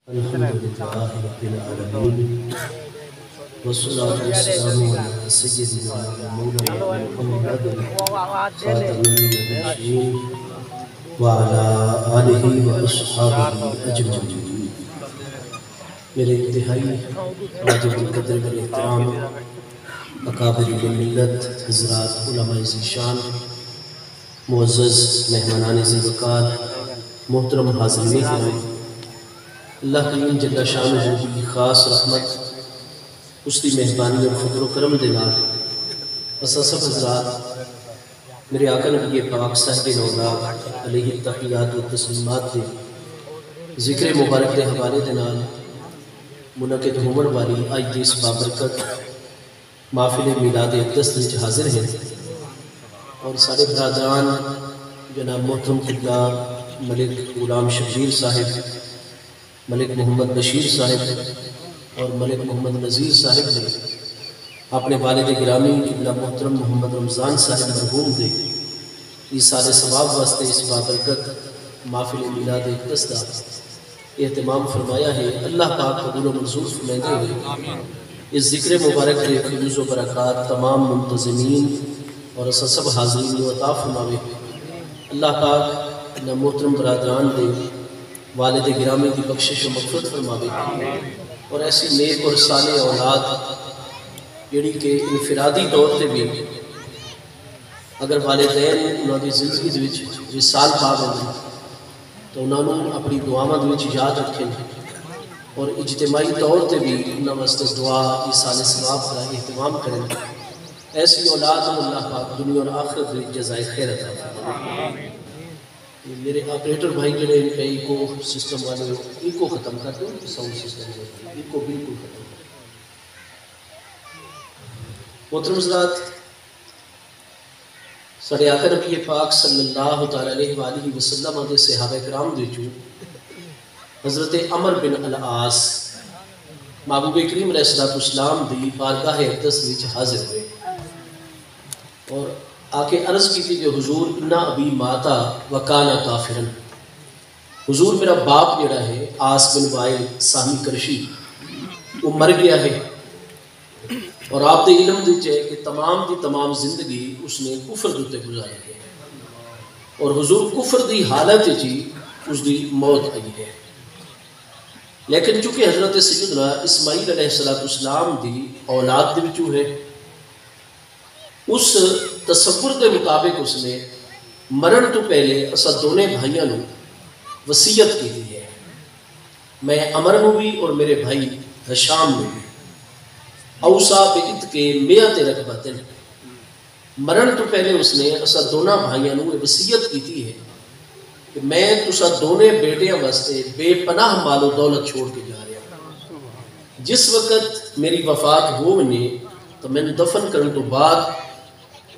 الحمدللہ رب العالمین والصلاة والسلام علی سیدنا مولانا محمد خاتم النبیین وعلی آلہ واصحابہ اجمعین۔ میرے انتہائی واجب القدر والاحترام اکابر ملت حضرات علماء ذیشان، معزز مہمانان ذی وقار، محترم حاضرین کرام، اللہ کریم جل شانہ کی خاص رحمت اس کی مہربانی اور فضل و کرم دے نال اساں سب حضرات میرے آقا نبی پاک صاحب نولا علیہ التحیات و تسلیمات دے ذکر مبارک دے حوالے دے نال منعقد ہون والی آج دی اس بابرکت محفل میلاد اقدس وچ حاضر ہیں، اور سارے برادران جناب محترم قبلہ ملک غلام شبیر صاحب، ملک محمد بشیر صاحب اور ملک محمد نذیر صاحب نے اپنے والد گرامی قبلہ محترم محمد رمضان صاحب مرحوم دے ایصال ثواب واسطے اس بابرکت محفل میلاد اقدس دا اہتمام فرمایا ہے۔ اللہ پاک قبول و منظور فرمائے ہوئے اس ذکر مبارک کے فیض و برکات تمام منتظمین اور اساں سب حاضرین و عطا فرماوے۔ اللہ پاک نہ محترم برادران دے والد گرامی کی بخشش و مغفرت فرماوے، اور ایسی نیک اور صالح اولاد جڑی کہ انفرادی طور تے بھی اگر والدین انہوں کی زندگی دے وچ وصال پا ویندے تو انہوں نے اپنی دعاواں دے وچ یاد رکھیں، اور اجتماعی طور تے بھی انہاں واسطے دعا ایصال ثواب کا اہتمام کریں۔ ایسی اولاد اللہ پاک دنیا اور آخرت میں جزائے خیر عطا فرمائے۔ میرے آپریٹر بھائی جڑے ان کا ایکو سسٹم والے ایکو ختم کر دو، ساؤنڈ سسٹم ایکو بالکل ختم کر دو۔ محترم حضرات، سارے آقا نبی پاک صلی اللہ تعالی علیہ وآلہ وسلم دے صحابہ کرام دے جو حضرت عمر بن العاص محبوب کریم علیہ السلام دی بارگاہ اقدس وچ حاضر ہوئے اور آکے عرض کی تھی کہ حضور انا ابی ماتا وکانا کافرن، حضور میرا باپ جڑا ہے آس بن وائل سامی کرشی وہ مر گیا ہے، اور آپ دے علم دیچ ہے کہ تمام دی تمام زندگی اس نے کفر دوتے گزاری ہے، اور حضور کفر دی حالت جی اس دی موت آئی ہے۔ لیکن چونکہ حضرت سیدنا اسماعیل علیہ السلام دی اولاد دے وچوں ہے، اس تصور دے مطابق اس نے مرن تو پہلے اسا دونے بھائیاں نو وصیت کی دی ہے، میں عمر نو بھی اور میرے بھائی ہشام نو بھی اوصا بعت کے میعت رکبتن، مرن تو پہلے اس نے اسا دونوں بھائیاں نو وصیت کی دی ہے کہ میں تسا دونے بیٹیاں واسطے بے پناہ مال و دولت چھوڑ کے جا رہا ہوں، جس وقت میری وفات ہو نے تو میں دفن کرن تو بعد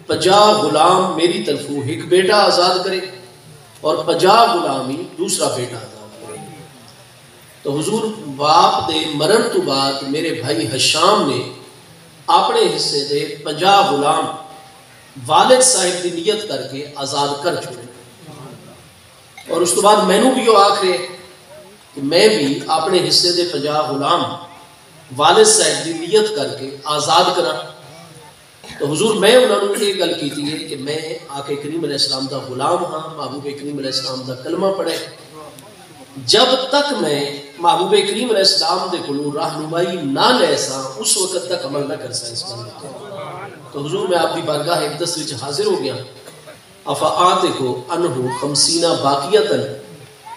50 غلام میری طرفوں ایک بیٹا آزاد کرے اور 50 غلامی دوسرا بیٹا آزاد کرے۔ تو حضور باپ دے مرن تو بعد میرے بھائی ہشام نے اپنے حصے دے 50 غلام والد صاحب دی نیت کر کے آزاد کر چھوڑے، اور اس تو بعد میں نو بھی وہ آکھے کہ میں بھی اپنے حصے دے 50 غلام والد صاحب دی نیت کر کے آزاد کرا۔ تو حضور میں انہوں نے یہ گل کی ہے کہ میں آقا کریم علیہ السلام دا غلام ہاں، محبوب کریم علیہ السلام دا کلمہ پڑھے، جب تک میں محبوب کریم علیہ السلام دے کلو رہنمائی نہ لے سا اس وقت تک عمل نہ کر سا اس پر۔ تو حضور میں آپ کی بارگاہ اقدس وچ حاضر ہو گیا۔ افعاتکو انہو 50 باقیتن،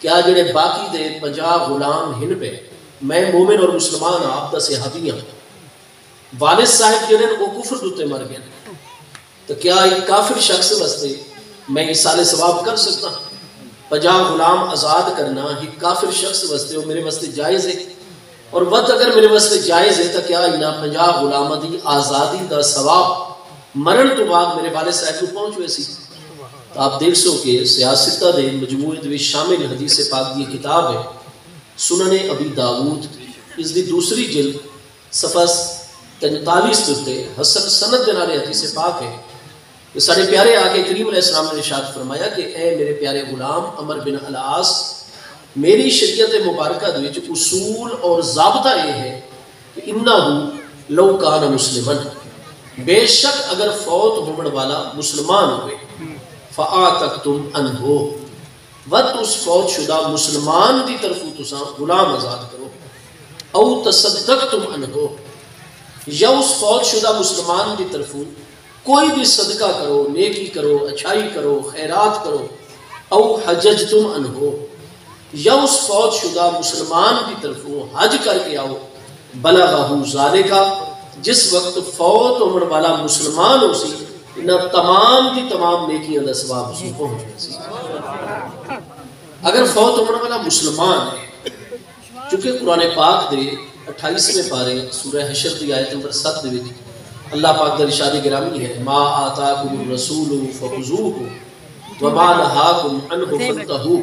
کیا جڑے باقی دے 50 غلام ہن پہ میں مومن اور مسلمان آپ دا صحابی ہوں، والد صاحب جنہیں وہ کفر دوتے مر گئے، تو کیا ایک کافر شخص واسطے میں ایصال ثواب کر سکتا؟ 50 غلام آزاد کرنا ایک کافر شخص واسطے وہ میرے واسطے جائز ہے، اور وقت اگر میرے واسطے جائز ہے تو کیا انہا 50 غلامہ دی آزادی دا ثواب مرن تو بعد میرے والد صاحب کو پہنچ ہوئے سی؟ تو آپ دیکھ سو کہ سیاستہ دے مجموعے دوی شامل حدیث پاک دی کتاب ہے سنن ابی داود، اس دی دوسری جلد صفحہ 43 تے حسن سند دنالے حدیث پاک ہے کہ سارے پیارے آقا کریم علیہ السلام نے ارشاد فرمایا کہ اے میرے پیارے غلام عمر بن العاص، میری شریعت مبارکہ دے وچ اصول اور ضابطہ یہ ہے کہ انہو لو کان مسلمن، بے شک اگر فوت ہونے والا مسلمان ہوئے، فآتقتم عنہ، ود اس فوت شدہ مسلمان دی طرف تساں غلام آزاد کرو، او تصدقتم عنہ، یا اس فوت شدہ مسلمان دی طرف کوئی بھی صدقہ کرو، نیکی کرو، اچھائی کرو، خیرات کرو، او حججتم عنہ، یا اس فوت شدہ مسلمان کی طرف حج کر کے آؤ، بلغہ ذالکا، جس وقت فوت ہونے والا مسلمان ہو سی انہاں تمام کی تمام نیکیاں دا ثواب اس کو پہنچ سی۔ اگر فوت ہونے والا مسلمان ہے، چونکہ قرآن پاک دے 28ویں پارے سورہ حشر دی آیت نمبر 7 دے وچ اللہ پاک دا ارشاد گرامی ہے، ما آتاکم الرسول فخذوہ وما نہاکم عنہ فانتہوا،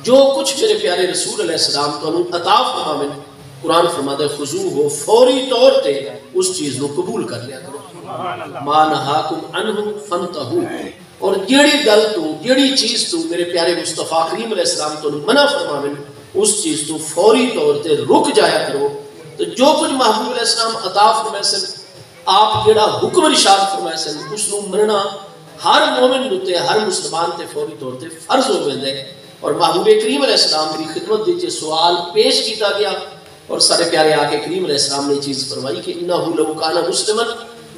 جو کچھ میرے پیارے رسول علیہ السلام تو انہوں عطا فرماویں، قرآن فرماتا ہے خضوع ہو، فوری طور تے اس چیز نو قبول کر لیا کرو، ما نہاکم عنہ فانتہوا، اور جیڑی گل تو جیڑی چیز تو میرے پیارے مصطفیٰ کریم علیہ السلام تو منع فرماویں اس چیز تو فوری طور تے رک جایا کرو۔ تو جو کچھ محبوب علیہ السلام عطا فرمائے سن، آپ جیڑا حکم ارشاد فرمائے سن، اس نو مننا ہر مومن تے ہر مسلمان تے فوری طور تے فرض ہو ویندے، اور محبوب کریم علیہ السلام کی خدمت دیجئے سوال پیش کیتا گیا، اور سارے پیارے آقا کریم علیہ السلام نے چیز فرمائی کہ انہو لو کان مسلمن،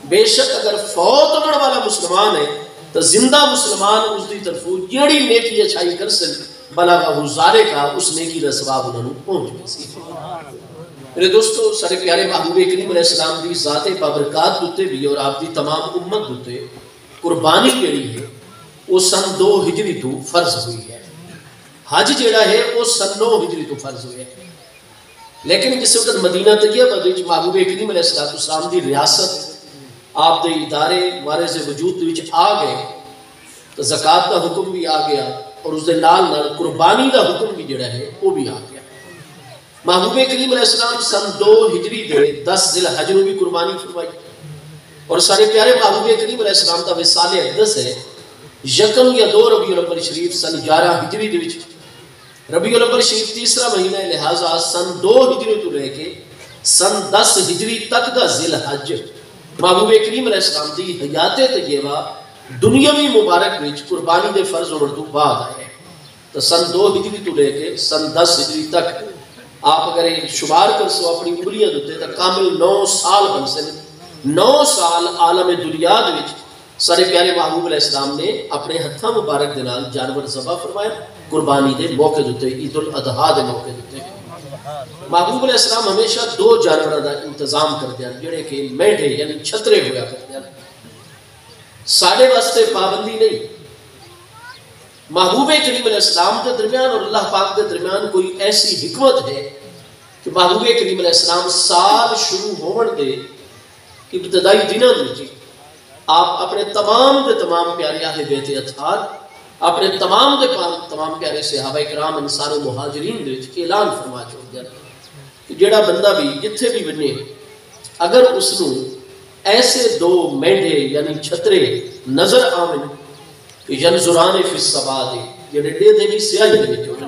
بے شک اگر فوت ہونے والا مسلمان ہے تو زندہ مسلمان اس دی طرف جیڑی نیکی اچھائی کر سن، بلغہ ذالکا، اس نیکی دا ثواب انہوں نے پہنچ گئی سی۔ میرے دوستو، سارے پیارے محبوب کریم علیہ السلام دی ذات بابرکات دوتے بھی اور آپ دی تمام امت دوتے قربانی جیڑی ہے وہ سن 2 ہجری تو فرض ہوئی ہے، حج جیڑا ہے وہ سن 9 ہجری تو فرض ہوئے ہیں، لیکن جس وقت مدینہ طیبہ وچ محبوب کریم علیہ السلام دی ریاست آپ دے ادارے معرض وجود وچ آ گئے تو زکوٰۃ دا حکم بھی آ گیا، اور اس دے نال نال قربانی دا حکم بھی جڑا ہے وہ بھی آ گیا۔ محبوب کریم علیہ السلام سن 2 ہجری دے 10 ذی الحج نو بھی قربانی فرمائی، اور سارے پیارے محبوب کریم علیہ السلام دا وصال اقدس ہے یکم یا 2 ربیع الاول شریف سن 11 ہجری دے وچ، ربیع الاول شریف تیسرا مہینہ ہے، لہٰذا سن 2 ہجری تو لے کے سن 10 ہجری تک دا ذی الحج محبوب کریم علیہ السلام دی حیات طیبہ دنیاوی مبارک وچ قربانی دے فرض ہونے تو بعد آئے، تو سن 2 ہجری تو لے کے سن 10 ہجری تک آپ اگر شمار کر سو اپنی عمریاں دیتے تو کامل 9 سال بن سے، 9 سال عالم دنیا دے وچ سارے پیارے محبوب علیہ السلام نے اپنے ہتھاں مبارک دے نال جانور ذبح فرمایا قربانی دے موقع دیتے، عید الاضحیٰ دے موقع دیتے۔ محبوب علیہ السلام ہمیشہ 2 جانوروں دا انتظام کرتے ہیں جڑے کہ میڈے یعنی چھترے ہویا کرتے ہیں، ساڑھے واسطے پابندی نہیں۔ محبوب کریم علیہ السلام کے درمیان اور اللہ پاک کے درمیان کوئی ایسی حکمت ہے کہ محبوب کریم علیہ السلام سال شروع ہونے دے ابتدائی دنوں میں آپ اپنے تمام دے تمام پیارے اہل بیت اطہار، اپنے تمام دے تمام پیارے صحابہ کرام انصار و مہاجرین دے اعلان فرما چھوڑ دیا کہ جڑا بندہ بھی جتھے بھی بنے اگر اس نو ایسے 2 مینڈے یعنی چھترے نظر آمن کہ ینظران فی السواد، جڑے دے بھی سیاہی دے وچ ہونے،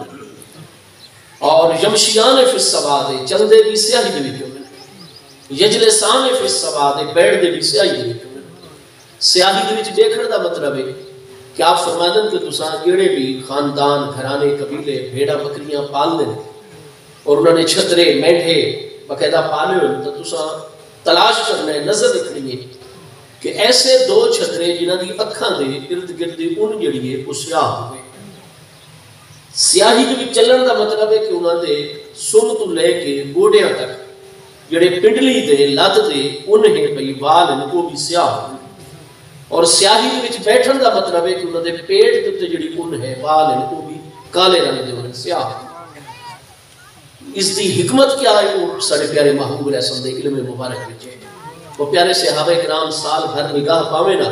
اور یمشیان فی السواد، چل دے بھی سیاہی دے وچ ہونے، یجلسان فی السواد، بیٹھ دے بھی سیاہی دے وچ ہونے۔ سیاہی دے وچ دیکھنے دا مطلب ہے کہ آپ فرمائیں کہ تساں جڑے بھی خاندان گھرانے قبیلے بھیڑا بکریاں پال دے اور انہوں نے چھترے مینڈے باقاعدہ پالے ہوئے تو تساں تلاش کرنا ہے، نظر رکھنی ہے کہ ایسے 2 چھترے جنہاں دی اکھاں دے ارد گرد اون جڑی ہے وہ سیاہ ہوئے۔ سیاہی بھی چلن دا مطلب ہے کہ انہاں دے سم تو لے کے گوڑیاں تک جڑے پنڈلی دے لت دے اون ہے بھئی وال ان کو بھی سیاہ ہوئے، اور سیاہی دے وچ بیٹھن دا مطلب ہے کہ انہاں دے پیٹ تے جڑی اون ہے وال ان کو بھی کالے رنگ دے ہونے سیاہ ہوئے۔ اس دی حکمت کیا ہے وہ سارے پیارے محبوب علیہ السلام دے علم مبارک وچ ہے۔ وہ پیارے صحابہ کرام سال بھر نگاہ پاویں نہ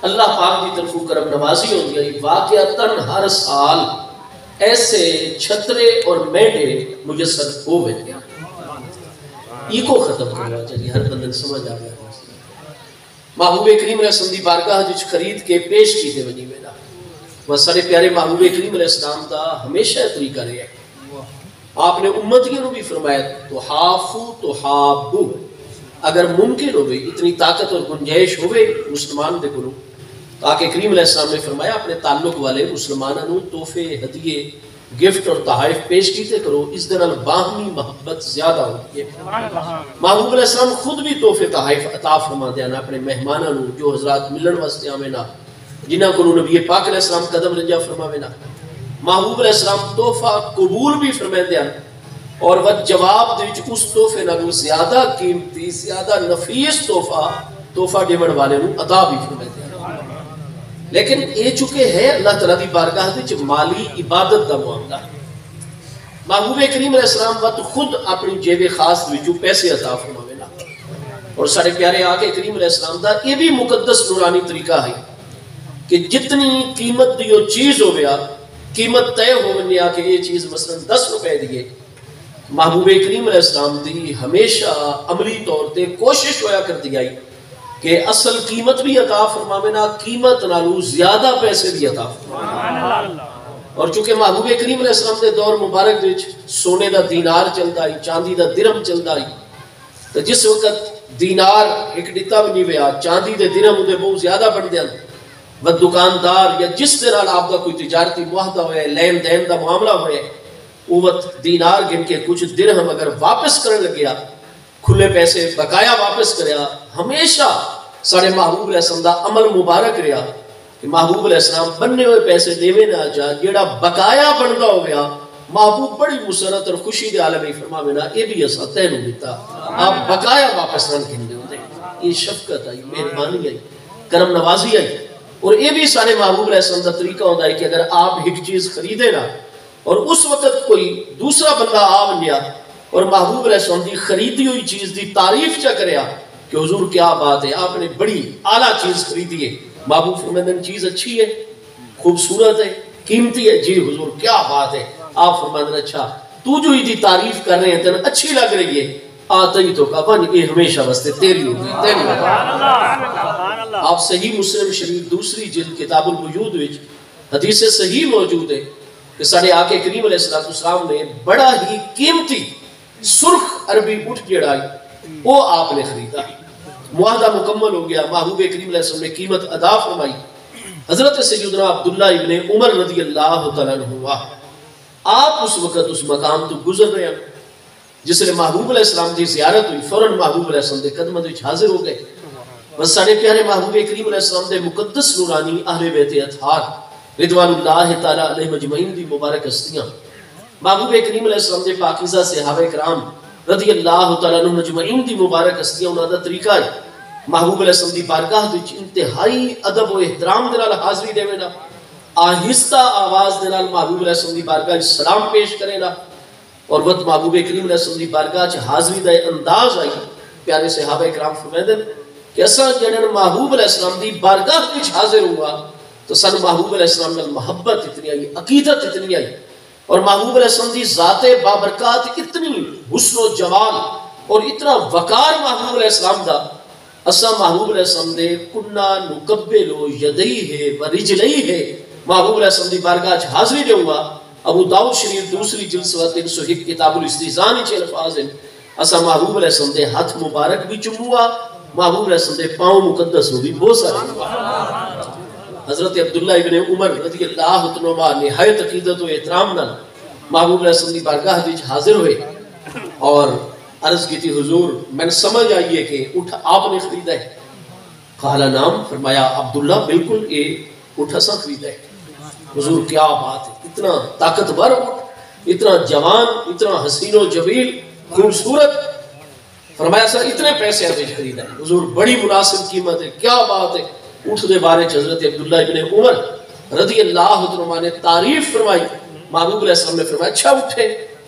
اللہ پاک دی طرف کرم نوازی ہوندی ہے، واقعتاً ہر سال ایسے چھترے اور مینڈے مجسر ہوئے ہیں۔ یہ کو ختم کرنا چاہیے، ہر بندن سمجھ آ گیا۔ محبوب کریم علیہ السلام دی بارگاہ جس خرید کے پیش کیتے ونی میرا بس سارے پیارے محبوب کریم علیہ السلام دا ہمیشہ طریقہ رہا ہے. آپ نے امتیوں نے بھی فرمایا تحافو تحابو، اگر ممکن ہوئے اتنی طاقت اور گنجائش ہوئے مسلمان دے کلو، تاکہ کریم علیہ السلام نے فرمایا اپنے تعلق والے مسلمانوں تحفے ہدیے گفٹ اور تحائف پیش کیتے کرو، اس دنال باہمی محبت زیادہ ہوتی ہے. محبوب علیہ السلام خود بھی تحفے تحائف عطا فرما دینا اپنے مہمانوں جو حضرات ملن واسطے آوینا، جنہ کو نبی پاک علیہ السلام قدم رنجا فرماوینا. محبوب علیہ السلام تحفہ قبول بھی فرما دینا اور وہ جواب دے اس تحفے نالوں زیادہ قیمتی زیادہ نفیس تحفہ دیون والے نوں عطا بھی فرما دینا. لیکن یہ چکے ہے اللہ تعالیٰ دی بارگاہ وچ مالی عبادت دا معاملہ. محبوب کریم علیہ السلام وقت خود اپنی جیب خاص وچوں پیسے عطا فرماوینا، اور سارے پیارے آقا کریم علیہ السلام دا یہ بھی مقدس نورانی طریقہ ہے کہ جتنی قیمت دیو چیز ہو گیا قیمت طے ہو گیا کہ یہ چیز مثلا 10 روپے دیے، محبوب کریم علیہ السلام دی ہمیشہ عملی طور تے کوشش ہویا کر دی آئی کہ اصل قیمت بھی عطا فرماوینا، قیمت نالو زیادہ پیسے بھی عطا فرماوینا. اور چونکہ محبوب کریم علیہ السلام دے دور مبارک وچ سونے دا دینار چلدا ہے، چاندی دا درہم چلدا ہے، تو جس وقت دینار ایک ڈٹا بھی نہیں ویا، چاندی دے درہم دے بہت زیادہ بن دیا، وہ دکاندار یا جس دے نال آپ دا کوئی تجارتی معاہدہ ہوئے لین دین دا معاملہ ہوئے، وہ وقت دینار گن کے کچھ درہم اگر واپس کرنے لگیا، کھلے پیسے بقایا واپس کریا، ہمیشہ سارے محبوب علیہ السلام دا عمل مبارک رہا کہ محبوب علیہ السلام بننے ہوئے پیسے دیوے نہ جا، جیڑا بقایا بندا ہو گیا محبوب بڑی مسرت اور خوشی دے عالم ہی فرماوینا اے بھی اسا تینو دیتا، آپ بقایا واپس نہ کہندے ہوندے. یہ شفقت آئی، مہربانی آئی، کرم نوازی آئی. اور یہ بھی سارے محبوب علیہ السلام کا طریقہ ہوتا ہے کہ اگر آپ ایک چیز خریدے نا اور اس وقت کوئی دوسرا بندہ آ گیا اور محبوب علیہ السلام کی خریدی ہوئی چیز دی تعریف چا کریا کہ حضور کیا بات ہے، آپ نے بڑی اعلیٰ چیز خریدی ہے، محبوب فرماندن چیز اچھی ہے، خوبصورت ہے، قیمتی ہے، جی حضور کیا بات ہے. آپ فرماندن اچھا تو جو ہی دی تعریف کر رہے ہیں تن اچھی لگ رہی ہے، آتا ہی تو کہا یہ ہمیشہ واسطے تیری ہوگی تیری ہوگی. آپ صحیح مسلم شریف دوسری جلد کتاب الوجود وچ حدیث صحیح موجود ہے کہ سارے آقا کریم علیہ السلام نے بڑا ہی قیمتی سرخ عربی اٹھ جڑائی وہ آپ نے خریدا، معاہدہ مکمل ہو گیا، محبوب کریم علیہ السلام نے قیمت ادا فرمائی. حضرت سیدنا عبداللہ ابن عمر رضی اللہ تعالیٰ عنہ آپ اس وقت اس مقام تو گزر رہے ہیں جس نے محبوب علیہ السلام کی زیارت ہوئی، فوراً محبوب علیہ السلام کے قدمت وچ حاضر ہو گئے. بس سارے پیارے محبوب کریم علیہ السلام دے مقدس نورانی اہل بیت اطہار رضوان اللہ تعالیٰ علیہ مجمعین دی مبارک ہستیاں، محبوب کریم علیہ السلام دے پاکیزہ صحابہ کرام رضی اللہ تعالیٰ عنہ مجمعین دی مبارک ہستیاں، انہاں دا طریقہ ہے محبوب علیہ السلام دی بارگاہ وچ انتہائی ادب و احترام دے نال حاضری دے نا، آہستہ آواز دے نال محبوب علیہ السلام دی بارگاہ وچ سلام پیش کرے نا. اور وقت محبوب کریم علیہ السلام دی بارگاہ وچ حاضری دا انداز آئی، پیارے صحابہ کرام فرماندن کہ اساں جڑن محبوب علیہ السلام دی بارگاہ وچ حاضر ہوا تو سن محبوب علیہ السلام نال محبت اتنی آئی، عقیدت اتنی آئی، اور محبوب علیہ السلام دی ذات بابرکات اتنی حسن و جمال اور اتنا وقار محبوب علیہ السلام دا، اساں محبوب علیہ السلام دے کنا نقبلو یدیہ و رجلیہ محبوب علیہ السلام دی بارگاہ وچ حاضری دے ہوا. ابو داؤد شریف دوسری جلد سوا 301 کتاب الاستئذان وچ الفاظ ہیں اساں محبوب علیہ السلام دے ہاتھ مبارک بھی چوموا، محبوب علیہ السلام دے پاؤں مقدس بھی بوسا دیا. حضرت عبداللہ ابن عمر رضی اللہ عنہ نہایت عقیدت و احترام نال محبوب علیہ السلام دی بارگاہ وچ حاضر ہوئے اور عرض کی تھی حضور میں نے سمجھ آئیے کہ اٹھ آپ نے خریدا ہے. قال نام، فرمایا عبداللہ بالکل یہ اٹھ اساں خریدا ہے. حضور کیا بات ہے، اتنا طاقتور اٹھ، اتنا جوان، اتنا حسین و جمیل خوبصورت، فرمایا سر اتنے پیسے آپ نے خریدا ہے. حضور بڑی مناسب قیمت ہے، کیا بات ہے. اٹھ دے بارے حضرت عبداللہ ابن عمر رضی اللہ عنہ نے تعریف فرمائی. محبوب علیہ السلام نے فرمایا اچھا اٹھے،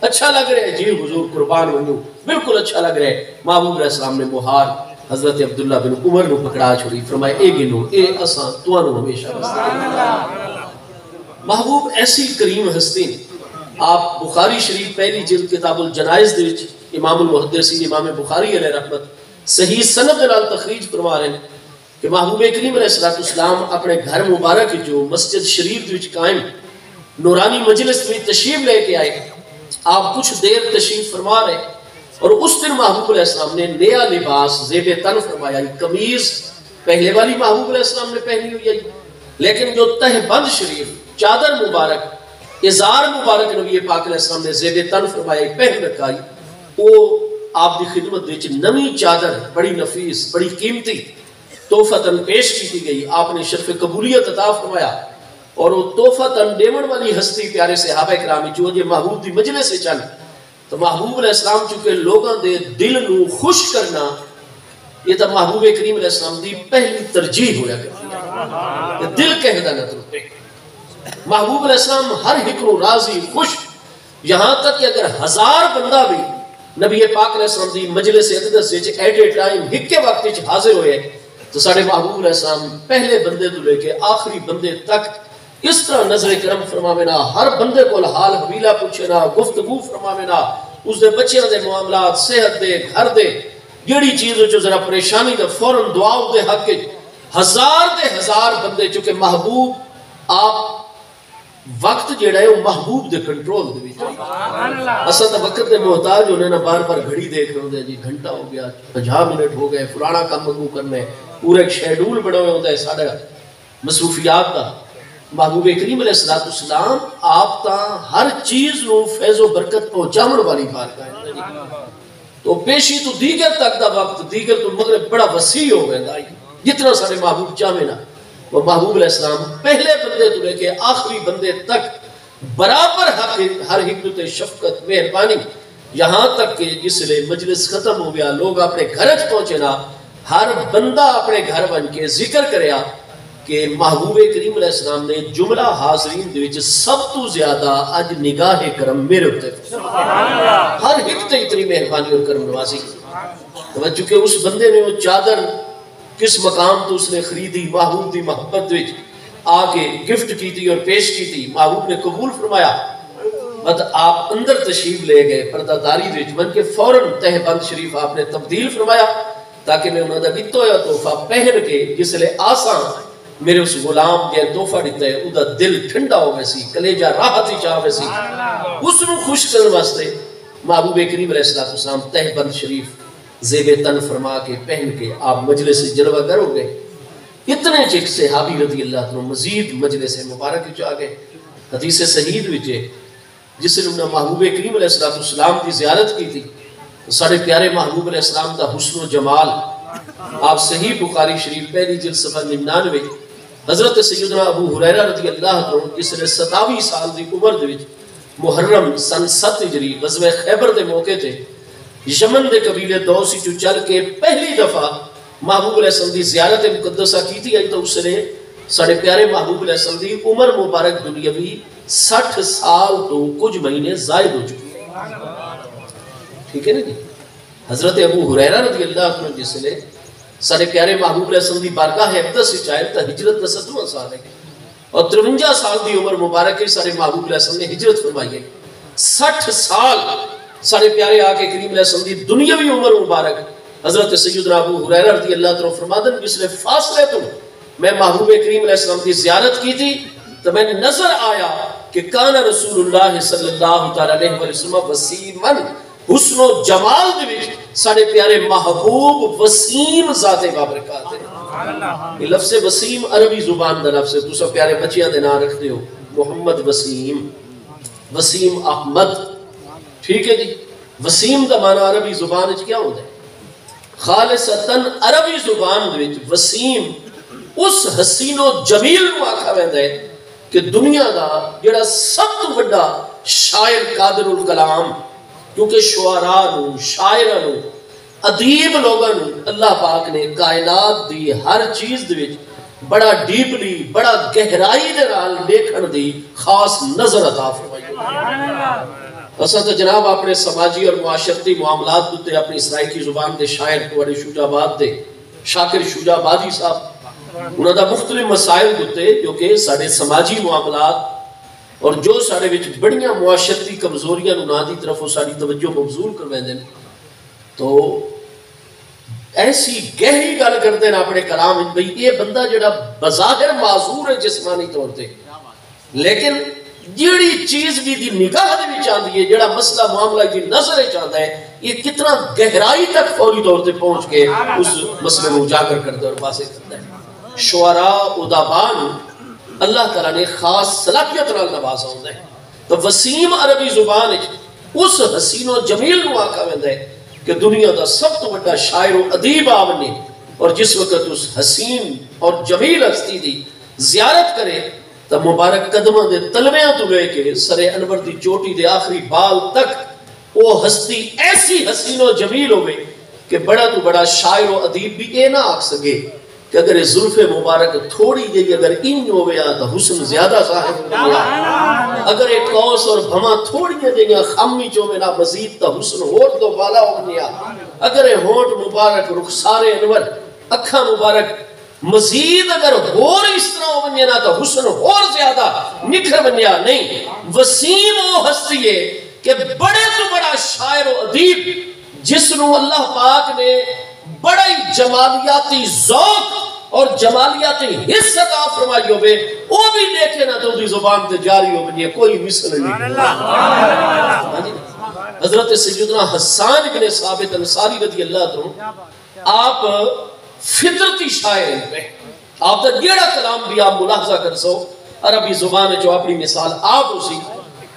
اچھا لگ رہے ہیں. جی حضور قربان ہوں، بالکل اچھا لگ رہے ہیں. محبوب علیہ السلام نے مہار حضرت عبداللہ بن عمر نے پکڑا چھوڑی، فرمایا اے گنو اے اساں توانو ہمیشہ بستے. محبوب ایسی کریم ہستی. آپ بخاری شریف پہلی جلد کتاب الجنائز دے وچ امام المحدثین امام بخاری علیہ رحمت صحیح سند نال تخریج فرما رہے ہیں کہ محبوب کریم علیہ السلام اپنے گھر مبارک جو مسجد شریف وچ قائم نورانی مجلس میں تشریف لے کے آئے، آپ کچھ دیر تشریف فرما رہے، اور اس دن محبوب علیہ السلام نے نیا لباس زیب تن فرمایا، قمیض پہلے والی محبوب علیہ السلام نے پہنی ہوئی ہے، لیکن جو تہ بند شریف چادر مبارک ازار مبارک نبی پاک علیہ السلام نے زیب تن فرمایا پہن رکھائی، وہ آپ دی خدمت وچ نویں چادر بڑی نفیس بڑی قیمتی تحفتاً پیش کی گئی، آپ نے شرف قبولیت عطا فرمایا، اور وہ تحفتاً دیون والی ہستی پیارے صحابہ کرام جو یہ محبوب دی مجلس سے چل، تو محبوب علیہ السلام چونکہ لوگاں دے دل نو خوش کرنا یہ تو محبوب کریم علیہ السلام دی پہلی ترجیح ہویا کرتی ہے، دل کہدا نہ ترتے، محبوب علیہ السلام ہر ایک نو راضی خوش، یہاں تک کہ اگر 1000 بندہ بھی نبی پاک علیہ السلام دی مجلس اقدس وچ ایٹ اے ٹائم ایک کے وقت وچ حاضر ہوئے تو سارے محبوب علیہ السلام پہلے بندے تو لے کے آخری بندے تک اس طرح نظر کرم فرماوینا، ہر بندے کو حال حویلہ پوچھنا، گفتگو فرماوینا، اس دے بچیاں دے معاملات، صحت دے، گھر دے، جڑی چیز جو ذرا پریشانی دے فوراً دعاؤں دے حق کے 1000 بندے چونکہ محبوب آپ وقت جیڑا ہے وہ محبوب دے کنٹرول دے بھی اصلا تا وقت دے محتاج ہونے نا بار بار گھڑی دیکھ رہے ہوتے ہیں جی گھنٹہ ہو گیا 50 منٹ ہو گئے فلانا کام منگو کرنے پورا ایک شیڈول بڑا ہوتا ہے سارے مصروفیات دا، محبوب کریم علیہ السلام آپ تا ہر چیز نو فیض و برکت پہنچامن والی بارگاہ ہے، تو پیشی تو دیگر تک دا وقت دیگر تو مغرب بڑا وسیع ہو گیا، جتنا سارے محبوب چاہمیں وہ محبوب علیہ السلام پہلے بندے تو لے کے آخری بندے تک برابر ہر حکمت شفقت مہربانی، یہاں تک کہ جس لئے مجلس ختم ہو گیا لوگ اپنے گھر پہنچے نا، ہر بندہ اپنے گھر بن کے ذکر کریا کہ محبوب کریم علیہ السلام نے جملہ حاضرین دے وچ سب تو زیادہ اج نگاہ کرم میرے ہوتے ہر ایک تے اتنی مہربانی اور کرم نوازی، چونکہ اس بندے نے وہ چادر کس مقام تو اس نے خریدی، محبوب دی محبت وچ آگے گفٹ کی تھی اور پیش کی تھی، محبوب نے قبول فرمایا، بس آپ اندر تشریف لے گئے پردہ داری وچ من کے فوراً تہ بند شریف آپ نے تبدیل فرمایا تاکہ میں انہوں نے دیتا ہویا تحفہ پہن کے جس لئے آسان میرے اس غلام جے تحفہ دیتا ہے ادھا دل ٹھنڈا ہو گئے سی، کلیجہ راحت ہی چاہ گئے سی، اس نے خوش کرنے واسطے محبوب کریم علیہ السلام تہ بند شریف زیب تن فرما کے پہن کے آپ مجلس سے جلوہ گر ہو گئے، اتنے چیک صحابی رضی اللہ عنہ مزید مجلس مبارک جو آگئے، حدیث صحیح وچے جس نے انہوں نے محبوب کریم علیہ السلام کی زیارت کی تھی، سارے پیارے محبوب علیہ السلام کا حسن و جمال آپ صحیح بخاری شریف پہلی جلد صفحہ 99 حضرت سیدنا ابو ہریرہ رضی اللہ عنہ جس نے 27 سال دی عمر دے وچ محرم سن 7 ہجری غزوہ خیبر دے موقع تے یمن دے قبیلے دوسی جو چل کے پہلی دفعہ محبوب علیہ السلام دی زیارت مقدسہ کی تھی، تو اس نے سارے پیارے محبوب علیہ السلام دی عمر مبارک دنیاوی 60 سال تو کچھ مہینے زائد ہو چکی ہے، ٹھیک ہے نا جی؟ حضرت ابو ہریرہ رضی اللہ عنہ جس نے سارے پیارے محبوب علیہ السلام دی بارگاہ اقدس سے چاہے تا ہجرت کا 7واں سال ہے اور 53 سال دی عمر مبارک ہے سارے محبوب علیہ السلام نے ہجرت فرمائی ہے، 60 سال سارے پیارے آقا کریم علیہ السلام دی دنیاوی عمر مبارک حضرت سیدنا ابو ہریرہ رضی اللہ عنہ فرمادن جس نے فاصلے تو میں محبوب کریم علیہ السلام دی زیارت کی تھی تو میں نظر آیا کہ کان رسول اللہ صلی اللہ علیہ وسلم وسیمن حسن و جمال دے سارے پیارے محبوب وسیم ذات بابرکات ہے، یہ لفظ وسیم عربی زبان دا لفظ ہے، تو سب پیارے بچیاں دے نام رکھتے ہو محمد وسیم، وسیم احمد، ٹھیک ہے جی؟ وسیم دا معنی عربی زبان وچ کیا ہوتا ہے؟ خالصتاً عربی زبان وچ وسیم اس حسین و جمیل کو آکھا ویندا ہے کہ دنیا دا جڑا سب تو بڑا شاعر قادر الکلام، کیونکہ شعراء نو، شاعراں نو، ادیب لوگاں نو اللہ پاک نے کائنات دی ہر چیز دے وچ بڑا ڈیپلی بڑا گہرائی دے نال دیکھن دی خاص نظر عطا فرمائی۔ اساں تو جناب اپنے سماجی اور معاشرتی معاملات تے اپنی سرائکی زبان دے شاعر بڑے شجاع آباد دے شاکر شجاع آبادی صاحب انہاں دا مختلف مسائل ہوتے جو کہ سارے سماجی معاملات اور جو سارے وچ بڑیاں معاشرتی کمزوریاں نو نہ دی طرف وہ ساری توجہ مبذول کر ویندے تو ایسی گہری گل کرتے ہیں اپنے کلام بھئی یہ بندہ جڑا بظاہر معذور ہے جسمانی طور تے، لیکن جیڑی چیز بھی دی نگاہ دے وچ آندی ہے، جڑا مسئلہ معاملہ دی نظر چاہتا ہے، یہ کتنا گہرائی تک فوری طور تے پہنچ کے اس مسئلے کو اجاگر کرتا ہے اور واضح کرتا ہے۔ شعراء ادباء اللہ تعالیٰ نے خاص صلاحیت نال نوازا ہوندا ہے، تو وسیم عربی زبان اس حسین و جمیل نو آکھا ویندا ہے کہ دنیا دا سب تو بڑا شاعر و ادیب آونے، اور جس وقت اس حسین اور جمیل ہستی دی زیارت کرے تو مبارک قدمہ دے تلویاں تو لے کے سر انور دی چوٹی دے آخری بال تک وہ ہستی ایسی حسین و جمیل ہوئے کہ بڑا تو بڑا شاعر و ادیب بھی یہ نہ آکھ سکے کہ اگر یہ ظلف مبارک تھوڑی گئی اگر انج ہو گیا تو حسن زیادہ ظاہر ہو گیا، اگر یہ قوس اور بھما تھوڑی گئی خمی جو میں نہ مزید تو حسن اور دو بالا ہو گیا، اگر یہ ہونٹ مبارک رخسار انور اکھا مبارک مزید اگر اور اس طرح ہو بنیا تو حسن اور زیادہ نکھر بنیا نہیں۔ وسیم وہ ہستی ہے کہ بڑے تو بڑا شاعر و ادیب جس نو اللہ پاک نے بڑی جمالیاتی ذوق اور جمالیاتی حصہ عطا فرمائی ہوئے، وہ بھی دیکھے نہ تو دی زبان تے جاری ہو بنی ہے، کوئی مثل نہیں۔ حضرت سیدنا حسان بن ثابت انصاری رضی اللہ عنہ آپ فطرتی شاعر ہیں، آپ دا جیڑا کلام بھی آپ ملاحظہ کر سو عربی زبان جو اپنی مثال آپ اسی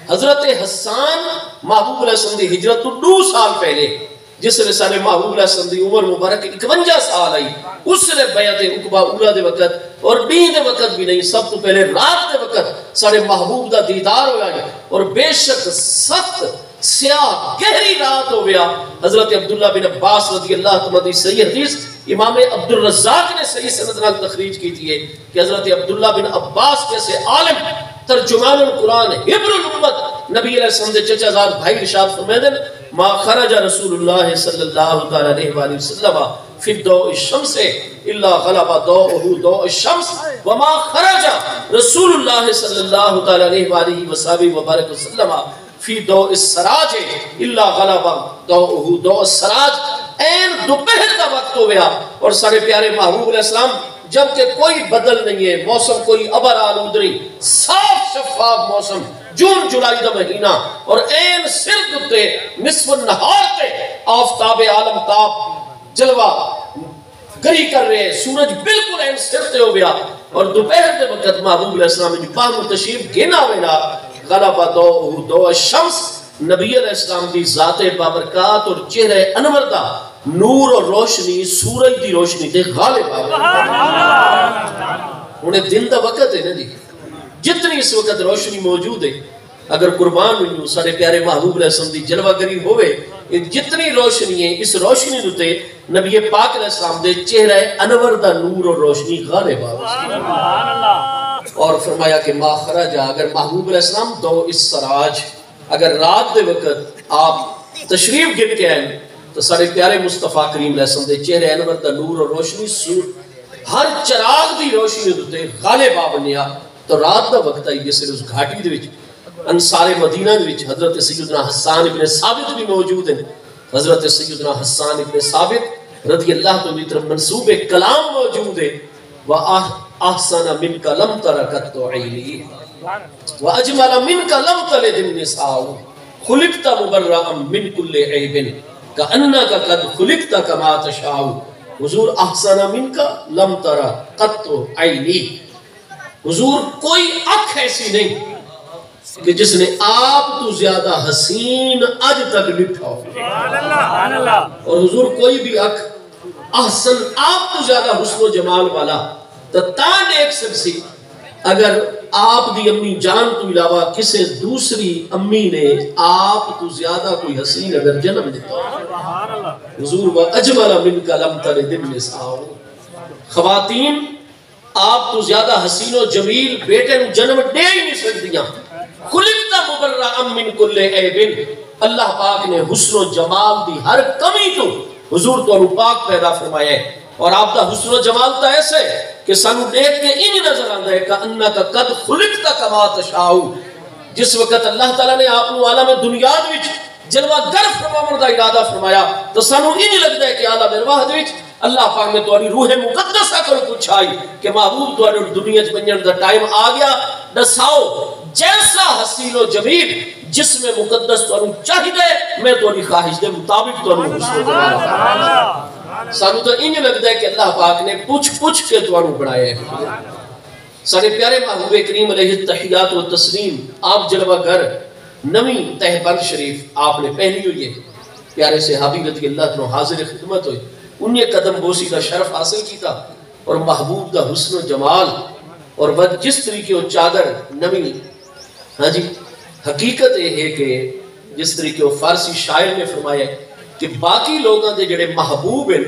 حضرت حسان محبوب علیہ السلام دی ہجرت تو 2 سال پہلے جس نے سارے محبوب علیہ السلام دی عمر مبارک 51 سال آئی، اس نے بیعت عقبہ اولا دے وقت اور بین دے وقت بھی نہیں، سب تو پہلے رات دے وقت سارے محبوب دا دیدار ہو جائے، اور بے شک سخت سیاہ گہری رات ہو گیا۔ حضرت عبداللہ بن عباس رضی اللہ عنہ دی صحیح حدیث امام عبد الرزاق نے صحیح سند نال تخریج کی تھی کہ حضرت عبداللہ بن عباس جیسے عالم ترجمان القرآن حبر الامت نبی علیہ السلام دے چچا زاد بھائی ارشاد فرمائے ما خرج رسول اللہ صلی اللہ علیہ وآلہ وسلم فی الضوء الشمس الا غلب ضوءه ضوء الشمس وما خرج رسول اللہ صلی اللہ علیہ وآلہ وسلم فی ضوء السراج الا غلب ضوءه ضوء السراج۔ این دوپہر کا وقت ہو گیا اور سارے پیارے محبوب علیہ السلام جبکہ کوئی بدل نہیں ہے، موسم کوئی ابر آلود نہیں، صاف شفاف موسم، جون جولائی دا مہینہ، اور این سر دتے نصف النہار تے آفتاب عالم تاب جلوہ گری کر رہے، سورج بالکل این سر تے ہو گیا، اور دوپہر دے وقت محبوب علیہ السلام جو باہم تشریف گینا ہوئے غلبہ ضوء الشمس، نبی علیہ السلام دی ذات بابرکات اور چہرہ انور دا نور اور روشنی سورج دی روشنی تے غالب آگئے۔ انہیں دن دا وقت ہے نا جی، جتنی اس وقت روشنی موجود ہے، اگر قربان ہوئی سارے پیارے محبوب علیہ السلام دی جلوہ گری ہوئے، جتنی روشنی ہے اس روشنی دوتے نبی پاک علیہ السلام دے چہرہ انور دا نور اور روشنی غالب آگئے۔ اور فرمایا کہ ما خرج، اگر محبوب علیہ السلام ضوء السراج، اگر رات دے وقت آپ تشریف گر کے آئیں تو سارے پیارے مصطفیٰ کریم علیہ السلام دے چہرے انور دا نور اور روشنی ہر چراغ دی روشنی دوتے غالب آ بنیا، تو رات دا وقت آئی جس سے اس گھاٹی دے وچ انصار مدینہ دے وچ حضرت سیدنا حسان ابن ثابت بھی موجود ہیں۔ حضرت سیدنا حسان ابن ثابت رضی اللہ تو طرف منصوب کلام موجود ہے، وَأَحْسَنَ مِنْكَ لَمْ تَرَكَتْ عَيْنِي وَأَجْمَلَ مِنْكَ لَمْ تَلِدِ النِّسَاءُ خُلِقْتَ مُبَرَّأً مِنْ كُلِّ عَيْبٍ كَأَنَّكَ قَدْ خُلِقْتَ كَمَا تَشَاءُ۔ حضور احسن مِنْكَ لَمْ تَرَ قَطُّ عَيْنِي، حضور کوئی آنکھ ایسی نہیں کہ جس نے آپ تو زیادہ حسین آج تک لٹھا ہو، اور حضور کوئی بھی آنکھ احسن آپ تو زیادہ حسن و جمال والا تتان ایک سکسی اگر آپ دی امی جان تو علاوہ کسے دوسری امی نے آپ تو زیادہ کوئی حسین اگر جنم دیتا، حضور وَأَجْمَلَ مِنْكَ لَمْ تَلِدِ النِّسَاءُ، خواتین آپ تو زیادہ حسین و جمیل بیٹے نو جنم دے ہی نہیں سکتیاں۔ خُلِقْتَ مُبَرَّأً مِنْ كُلِّ عَيْبٍ، اللہ پاک نے حسن و جمال دی ہر کمی تو حضور تو پاک پیدا فرمایا ہے، اور آپ دا حسن و جمال تا ایسے کہ سانو دیکھ کے انہی نظر آندہ ہے کہ اَنَّكَ قَدْ خُلِقْتَ كَمَا تَشَاءُ۔ جس وقت اللہ تعالیٰ نے آپ نو عالم دنیا وچ جلوہ گر فرماون دا ارادہ فرمایا تو سانو انہی لگتا ہے کہ عالم ارواح وچ اللہ پاک نے تمہاری روح مقدسہ کو پوچھائی کہ محبوب تمہاری دنیا بننے دا ٹائم آ گیا، دساؤ جیسا حسین و جمیل جس میں مقدس تمہاری چاہیے میں تمہاری خواہش دے مطابق تمہاری حسن و جمال سانو تو انج لگتا ہے کہ اللہ پاک نے پوچھ کے تمہاری بنایا ہے۔ سارے پیارے محبوب کریم علیہ التحیات و تسلیم آپ جلوہ گر نویں تہبند شریف آپ نے پہنی ہوئی ہے، پیارے صحابی رضی اللہ عنہ حاضر خدمت ہوئی، انہیں قدم بوسی کا شرف حاصل کیتا اور محبوب کا حسن و جمال اور وہ جس طریقے وہ چادر نویں ہاں جی حقیقت یہ ہے کہ جس طریقے وہ فارسی شاعر نے فرمایا ہے کہ باقی لوگاں دے جڑے محبوب ہیں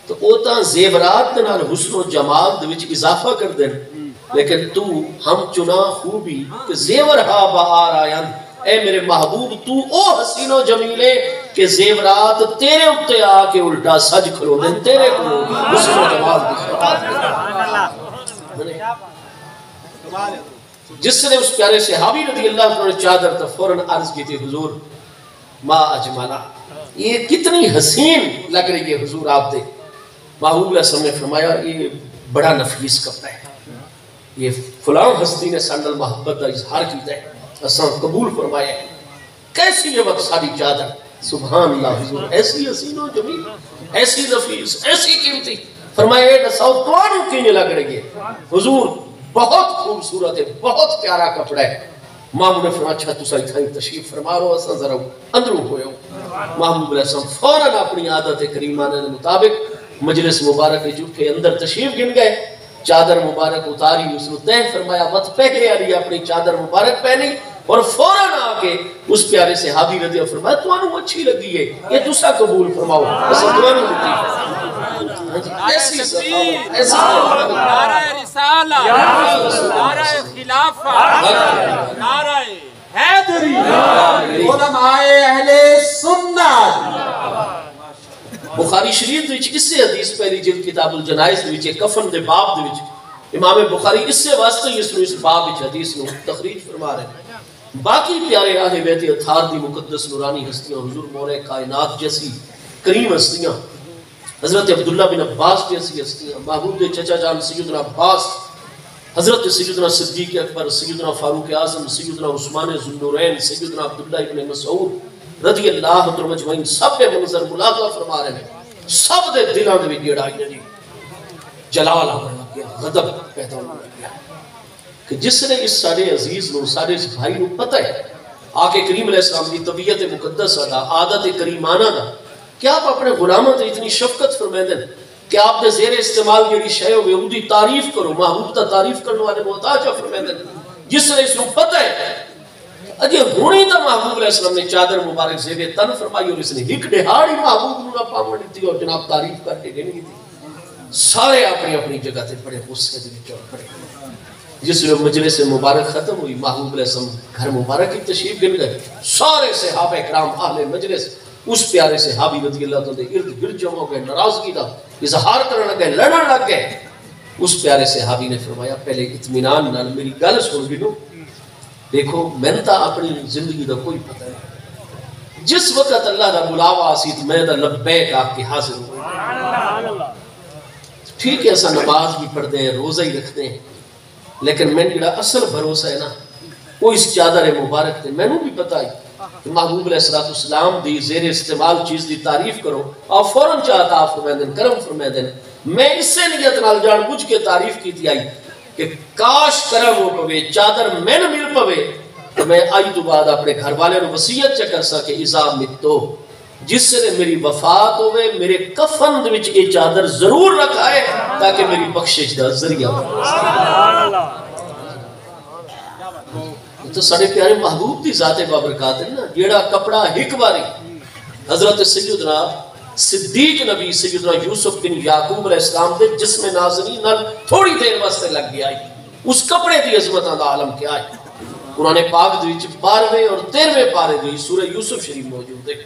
تو وہ تاں زیورات نال حسن و جمال دے وچ اضافہ کر دیں، لیکن تو ہم چنا خوبی کہ زیور ہا بہار آیاں، اے میرے محبوب تو او حسین و جمیلے کہ زیورات تیرے اتے آ کے الٹا سج کھلو دیں، تیرے کو حسن و جمال دکھا۔ جس نے اس پیارے صحابی رضی اللہ عنہ چادر تا فوراً عرض کی تھی حضور ما اجمالا، یہ کتنی حسین لگ رہی ہے حضور آپ دے۔ محبوب علیہ السلام نے فرمایا یہ بڑا نفیس کپڑا ہے، یہ فلاں ہستی نے سنڈل محبت کا اظہار کیتا ہے، اساں قبول فرمایا ہے۔ کیسی یہ وقت ساری چادر، سبحان اللہ حضور ایسی حسین و جمیل، ایسی نفیس، ایسی قیمتی۔ فرمایا اے دساؤ توانو کینے لگ رہی ہے؟ حضور بہت خوبصورت ہے، بہت پیارا کپڑا ہے۔ محمود نے فرمایا اچھا تسا اتھائی تشریف فرما رہو، اساں ذرا اندروں ہوئے ہو۔ محمود علیہ السلام فوراً اپنی عادت کریمانہ کے مطابق مجلس مبارک جھوٹے اندر تشریف گن گئے، چادر مبارک اتاری، اس نے تہ فرمایا مت پہلے علی اپنی چادر مبارک پہنی اور فوراً آ کے اس پیارے صحابی رضی اللہ فرمایا توانو اچھی لگی ہے، یہ تسا قبول فرماؤ، اسا توانو لطیف ایسی صفحہ ایسی نعرہ رسالہ، نعرہ خلافہ، نعرہ حیدری، علماء اہل سنت۔ بخاری شریف وچ اس سے حدیث پہلی جلد کتاب الجنائز وچ کفن دے باب دے وچ امام بخاری اس سے واسطے اس باب وچ حدیث نو تخریج فرما رہے ہیں۔ باقی پیارے اہل بیت اطہار دی مقدس نورانی ہستیاں، حضور مولا کائنات جیسی کریم ہستیاں، حضرت عبداللہ بن عباس جیسی ہستیاں، محبوب دے چچا جان سیدنا عباس، حضرت سیدنا صدیق اکبر، سیدنا فاروق اعظم، سیدنا عثمان ذو النورین، سیدنا عبداللہ ابن مسعود رضی اللہ عنہ مجمعین، سب کے منظر ملاحظہ فرما رہے ہیں، سب دے دلوں دے بھی گیڑائی نے جلال آنے لگ گیا، غضب پیدا ہونے لگ گیا کہ جس نے اس سارے عزیز نو، سارے اس بھائی نو پتہ ہے آقا کریم علیہ السلام دی طبیعت مقدسہ دا، عادت کریمانہ دا، کہ آپ اپنے غلاموں تے اتنی شفقت فرمائے دیں کہ آپ نے زیر استعمال کی شے ہوئے اودی تعریف کرو، محبوب تا تعریف کرنے والے محتاج فرمائے دیں، جس نے اس نو پتہ ہے اجے ہونی تا محبوب علیہ السلام نے چادر مبارک زیب تن فرمائی اور اس نے ایک دہاڑی محبوب نو نہ پاوڑی تھی اور جناب تعریف کر کے گنی تھی۔ سارے اپنی اپنی جگہ تھے بڑے غصے دے وچ پڑے، جس میں مجلس مبارک ختم ہوئی، محبوب علیہ السلام گھر مبارک کی تشریف گن گئے، سارے صحابہ کرام اہل مجلس اس پیارے صحابی رضی اللہ تعالیٰ دے ارد گرد جمع ہو گئے، ناراضگی دا اظہار کرنے لگے، لڑن لگ گئے۔ اس پیارے صحابی نے فرمایا پہلے اطمینان نال میری گل سن گنو، دیکھو میں تا اپنی زندگی دا کوئی پتہ نہیں، جس وقت اللہ دا بلاوا آسیت میں دا لبیک آپ کی حاضر ہوئے، ٹھیک ہے ایسا نماز بھی پڑھ دیں، روزہ ہی رکھتے ہیں، لیکن میں نے اصل بھروسہ ہے نا وہ اس چادر مبارک تھے، میں نے بھی بتائی کہ محبوب علیہ السلام دی زیر استعمال چیز دی تعریف کرو اور فوراں چاہتا آپ فرمائے دیں، کرم فرمائے دیں۔ میں اس سے نیت نال جان بوجھ کے تعریف کی تھی آئی کہ کاش کرم ہو پوے، چادر میں نہ مل پوے تو میں آئی تو بعد اپنے گھر والے نو وصیت چکر سکے اذا متو، جس سے میری وفات ہوئے میرے کفن دے وچ یہ چادر ضرور رکھائے تاکہ میری بخشش دا ذریعہ ہو۔ تو سارے پیارے محبوب دی ذات بابرکات ہے نا، جیڑا کپڑا ایک باری حضرت سیدنا صدیق نبی سیدنا یوسف بن یعقوب علیہ السلام دے جسم نازنین نال تھوڑی دیر واسطے لگ گیا ہے، اس کپڑے دی عظمتاں دا عالم کیا ہے۔ قرآن پاک دے وچ 12ویں اور 13ویں پارے دی سورہ یوسف شریف موجود ہے۔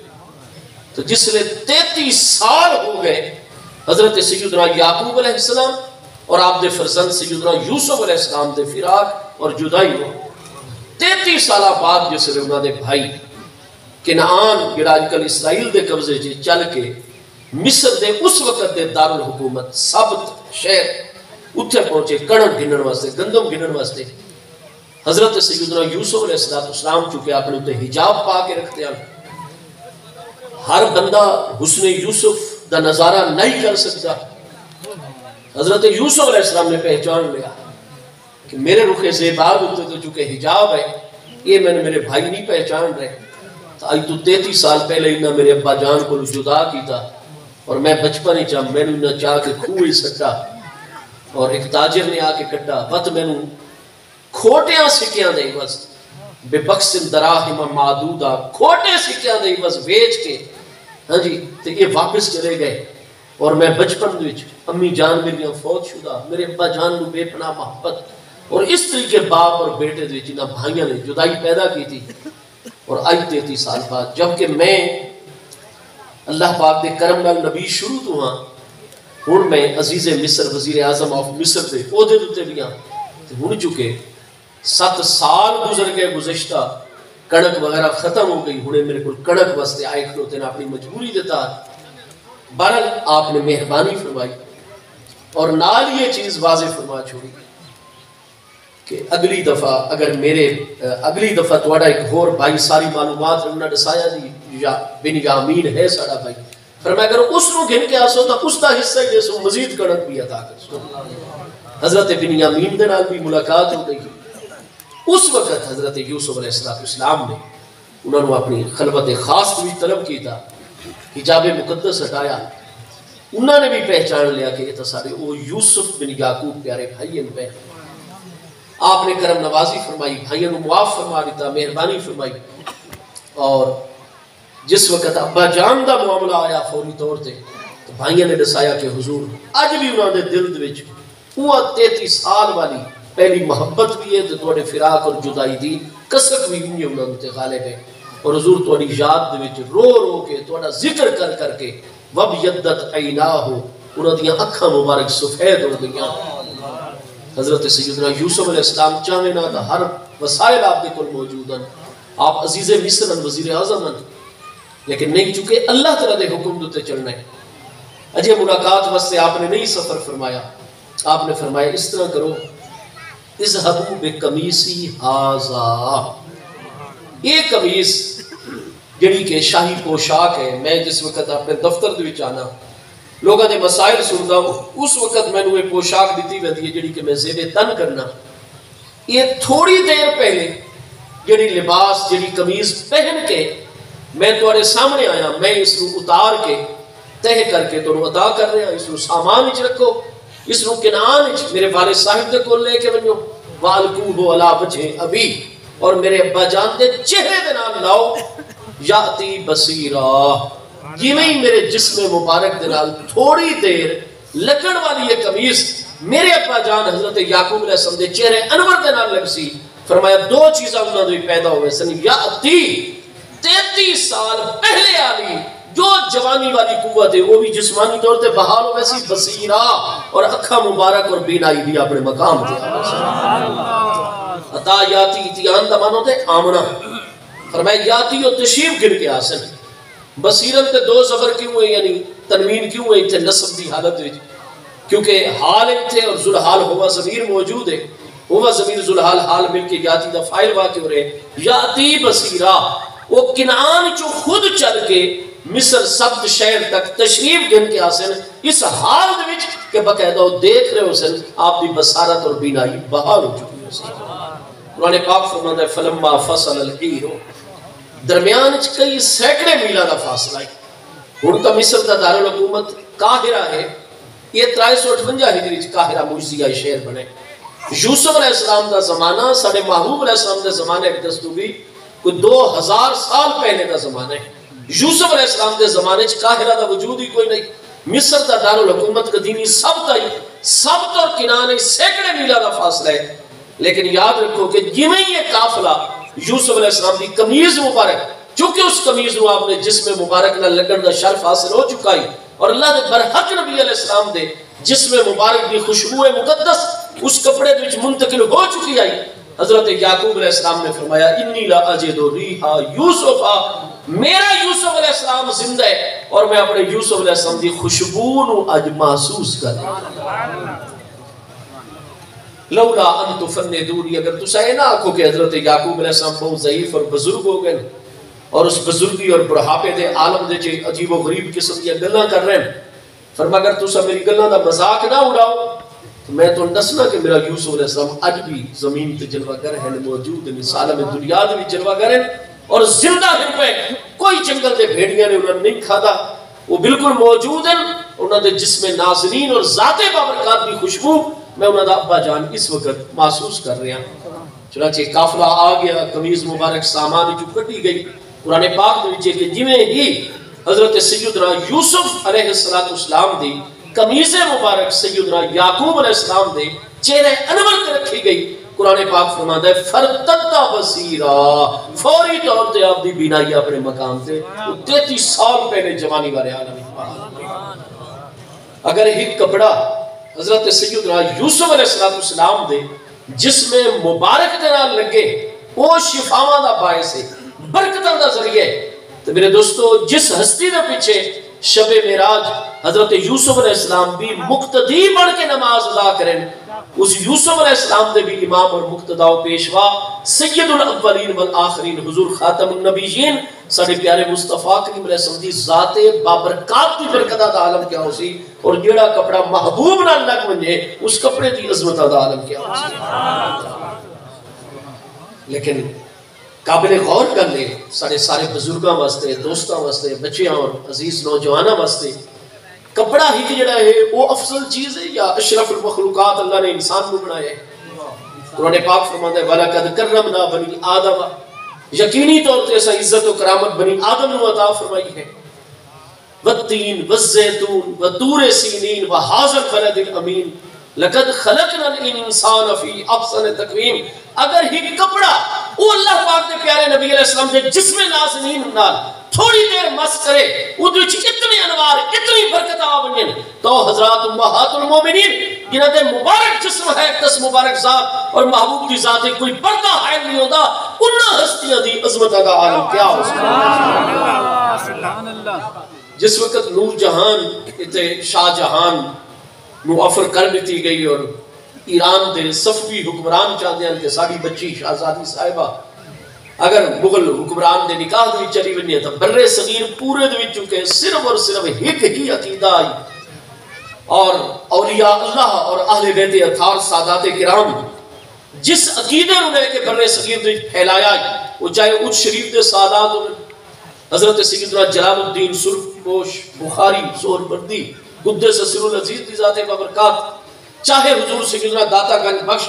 تو جس لئے 33 سال ہو گئے حضرت سیدنا یعقوب علیہ السلام اور آپ دے فرزند سیدنا یوسف علیہ السلام دے فراق اور جدائی ہو، 33 سالہ بعد جس لئے انہوں نے بھائی کنعان جڑا آج کل اسرائیل دے قبضے چل کے مصر دے اس وقت دے دارالحکومت سبت شہر اتھے پہنچے کڑک گنن واسطے گندم گنن واسطے حضرت سیدنا یوسف علیہ السلام چونکہ اپنے اتنے حجاب پا کے رکھتے ہیں ہر بندہ حسن یوسف دا نظارہ نہیں کر سکتا حضرت یوسف علیہ السلام نے پہچان لیا کہ میرے رخ زیباب اتنے تو چونکہ حجاب ہے یہ میں نے میرے بھائی نہیں پہچان رہے آج تو 33 سال پہلے انہا میرے ابا جان کو جدا کی تھا اور میں بچپن ہی چاہ میں نے انہا چاہ کے کھوئی سکتا اور ایک تاجر نے آ کے کٹا بت میں نے کھوٹیاں سکیاں دے بس بے بخصن دراہم معدودہ کھوٹے سکیاں دے بس بیچ کے ہاں جی تو یہ واپس چلے گئے اور میں بچپن وچ امی جان میری فوت شدہ میرے ابا جان نو بے پناہ محبت اور اس طریقے باپ اور بیٹے دے جنہ بھائیاں نے جدائی پیدا کی تھی اور آئی 33 سال بعد جبکہ میں اللہ پاک دے کرم نال نبی شروع تو ہاں ہن میں عزیز مصر وزیر اعظم آف مصر دے عہدے تے بھی ہاں ہن چکے 7 سال گزر گئے گزشتہ کڑک وغیرہ ختم ہو گئی ہنے میرے کو کڑک واسطے آئے کھلوتے نے اپنی مجبوری دیتا بہرحال آپ نے مہربانی فرمائی اور نال یہ چیز واضح فرما چھوڑی کہ اگلی دفعہ اگر میرے اگلی دفعہ توڑا ایک اور بھائی ساری معلومات انہوں نے دسایا جی بن یامین ہے ساڑا بھائی فرمایا اگر اس نو گھن کے آسو تا اس دا حصہ جیسے مزید کڑک بھی عطا کر حضرت بن یامین دے نال بھی ملاقات ہو گئی اس وقت حضرت یوسف علیہ السلام نے انہوں نے اپنی خلوت خاص بھی طلب کی تھا حجاب مقدس ہٹایا انہوں نے بھی پہچان لیا کہ یہ تو سارے وہ یوسف بن یعقوب پیارے بھائی ان پہ آپ نے کرم نوازی فرمائی بھائیوں نے معاف فرما دیتا مہربانی فرمائی اور جس وقت ابا جان دا معاملہ آیا فوری طور تے تو بھائیوں نے دسایا کہ حضور آج بھی انہوں نے دل دوچ وہ 33 سال والی پہلی محبت بھی ہے تو توڑے فراق اور جدائی دی کسک بھی ہوئی انہوں نے غالب ہے اور حضور توڑی یاد دوچ رو رو کے توڑا ذکر کر کر کے وب یدت عیناہو انہوں نے اکھا مبارک سفید ہو گیا حضرت سیدنا یوسف علیہ السلام چاہنے نہ تھا ہر وسائل آپ کے کل موجود ہیں آپ عزیز مصر ہیں وزیر اعظم ہیں لیکن نہیں چکے اللہ تعالیٰ دے حکم دوتے چلنے اجے ملاقات واسطے آپ نے نہیں سفر فرمایا آپ نے فرمایا اس طرح کرو اذهبوا بقمیصی ھذا یہ قمیص جڑی کہ شاہی پوشاک ہے میں جس وقت اپنے دفتر دے وچ آنا لوگاں دے مسائل سندا ہوں اس وقت میں نے پوشاک دیتی ویندی ہے جڑی کہ میں زیب تن کرنا یہ تھوڑی دیر پہلے جڑی لباس جڑی قمیض پہن کے میں تمہارے سامنے آیا میں اس کو اتار کے تہ کر کے تو عطا کر رہا اس کو سامان وچ رکھو اس کو کنعان وچ میرے والد صاحب دے کول لے کے ونجو والکوہ علی وجہ ابی اور میرے ابا جان دے چہرے دے نال لاؤ یاتی بصیرا یہ میں میرے جسم مبارک دنال تھوڑی دیر لگن والی یہ قمیص میرے ابا جان حضرت یعقوب علیہ السلام دے چہرے انور دنال لگ سی فرمایا دو چیزاں انہوں نے پیدا ہوئے سن یاتی 33 سال پہلے آلی جو جوانی والی قوت ہے وہ بھی جسمانی طور تے بحال ہو ویسی بصیرہ اور اکھا مبارک اور بینائی بھی اپنے مقام دے عطا یاتی اتیان دمانوں تے آمنا فرمایا یاتی و تشریف گر کے آسن بصیرت تے دو زبر کیوں ہوئے یعنی تنوین کیوں ہوئے تھے نصب دی حالت ہوئی کیونکہ حال ایک تھے اور ذوالحال ہوا ضمیر موجود ہے ہوا ضمیر ذوالحال حال مل کے یاتی دا فائل واقع ہو رہے یاتی بصیرہ وہ کنعان جو خود چل کے مصر سبت شہر تک تشریف گن کے آسن اس حال دے وچ کہ باقاعدہ دیکھ رہے ہو سن آپ دی بصارت اور بینائی بحال ہو چکی ہو سن قرآن پاک فرماتا ہے فلما فصل الحیر درمیان کئی سینکڑے میلہ کا فاصلہ ہے ہن تو مصر دا دارالحکومت قاہرہ ہے یہ 358 ہجری قاہرہ مجزیہ شہر بنے یوسف علیہ السلام دا زمانہ ساڑھے محبوب علیہ السلام دا زمانہ ایک دستوری کوئی 2000 سال پہلے دا زمانہ ہے یوسف علیہ السلام دے زمانے قاہرہ دا وجود ہی کوئی نہیں مصر دا دارالحکومت قدیمی سب اور کنانے سینکڑے میلہ کا فاصلہ ہے لیکن یاد رکھو کہ جویں یہ قافلہ یوسف علیہ السلام دی قمیض مبارک چونکہ اس قمیض نو آپ نے جسم مبارک نہ لگن دا شرف حاصل ہو چکا ہے اور اللہ دے برحق نبی علیہ السلام دے جسم مبارک دی خوشبو مقدس اس کپڑے وچ منتقل ہو چکی ہے حضرت یعقوب علیہ السلام نے فرمایا انی لا اجد ریحا یوسف میرا یوسف علیہ السلام زندہ ہے اور میں اپنے یوسف علیہ السلام دی خوشبو نو اج محسوس کر لولا ان تفندونی، اگر تسا اے نہ آکھو کہ حضرت یعقوب علیہ السلام بہت ضعیف اور بزرگ ہو گئے اور اس بزرگی اور بڑھاپے دے عالم دے چے عجیب و غریب قسم دی گلاں کر رہے ہیں، فرما اگر تسا میری گلاں دا مذاق نہ اڑاؤ تو میں تو دسنا کہ میرا یوسف علیہ السلام اج بھی زمین تے جلوہ گر ہیں، موجود ہیں، عالم دنیا دے بھی جلوہ گر ہیں اور زندہ ہیں پہ کوئی جنگل دے بھیڑیاں نے انہوں نے نہیں کھادا، وہ بالکل موجود ہیں، انہوں نے جسم ناظرین اور ذات بابرکات کی خوشبو میں انہوں نے ابا جان اس وقت محسوس کر رہے ہیں۔ چنانچہ قافلہ آ گیا، قمیض مبارک سامان جو کٹی گئی، قرآن پاک دے وچ کہ جویں ہی حضرت سیدنا یوسف علیہ السلام دی قمیض مبارک سیدنا یعقوب علیہ السلام دے چہرے انور تے رکھی گئی، قرآن پاک فرماتا ہے فرتدہ بصیرا، فوری طور تے آپ دی بینائی اپنے مقام تے 33 سال پہلے جوانی والے عالم پاک۔ اگر ایک کپڑا حضرت سیدنا یوسف علیہ السلام دے جس میں مبارک دے نال لگے وہ شفاواں دا باعث ہے، برکتاں دا ذریعہ ہے، تو میرے دوستو جس ہستی دے پیچھے شب معراج حضرت یوسف علیہ السلام بھی مقتدی بڑھ کے نماز ادا کریں، اس یوسف علیہ السلام دے بھی امام اور مقتدا و پیشوا سید الاولین والآخرین حضور خاتم النبیین ساڑھے پیارے مصطفیٰ کریم علیہ السلام دی ذات بابرکات دی برکتہ دا عالم کیا ہو سی، اور جیڑا کپڑا محبوب نہ لگ منجے اس کپڑے دی عظمتہ دا عالم کیا ہو سی۔ لیکن قابل غور کر لے سارے بزرگاں واسطے، دوستاں واسطے، بچیاں اور عزیز نوجواناں واسطے کپڑا ہی جڑا ہے وہ افضل چیز ہے یا اشرف المخلوقات اللہ نے انسان کو بنایا ہے؟ قرآن پاک فرماتا ہے وَلَقَدْ كَرَّمْنَا بَنِي آدَمَ، یقینی طور پہ ایسا عزت و کرامت بنی آدم نے عطا فرمائی ہے، وَالتِّينِ وَالزَّيْتُونِ وَطُورِ سِينِينَ وَهَٰذَا الْبَلَدِ الْأَمِينَ لَقَدْ خَلَقْنَا الْإِنسَانَ فِي أَحْسَنِ تَقْوِيمٍ۔ اگر ہی کپڑا وہ اللہ پاک دے پیارے نبی علیہ السلام دے جسم نازنین نال تھوڑی دیر مس کرے ادھر اتنے انوار اتنی برکت آ بنین تو حضرات امہات المومنین جنہاں دے مبارک جسم ہے اقدس مبارک ذات اور محبوب کی ذات ہے کوئی پردہ حائل نہیں ہوتا، انہاں ہستیاں دی عظمت کا عالم کیا ہو سکتا۔ جس وقت نور جہان اتنے شاہ جہان نو افر کر دیتی گئی اور ایران دے صفوی حکمران چاہتے ہیں کہ ساری بچی شہزادی صاحبہ اگر مغل حکمران دے نکاح دے چلی بنی ہے تو برے صغیر پورے دے چکے صرف اور صرف ایک ہی عقیدہ آئی، اور اولیاء اللہ اور اہل بیت اطہار سادات کرام جس عقیدے انہیں کہ برے صغیر دے پھیلایا وہ چاہے اچھ شریف دے سادات حضرت سیدنا جلال الدین سرخ پوش بخاری سور بردی قدس سر العزیز دی ذات بابرکات، چاہے حضور سیدنا داتا گنج بخش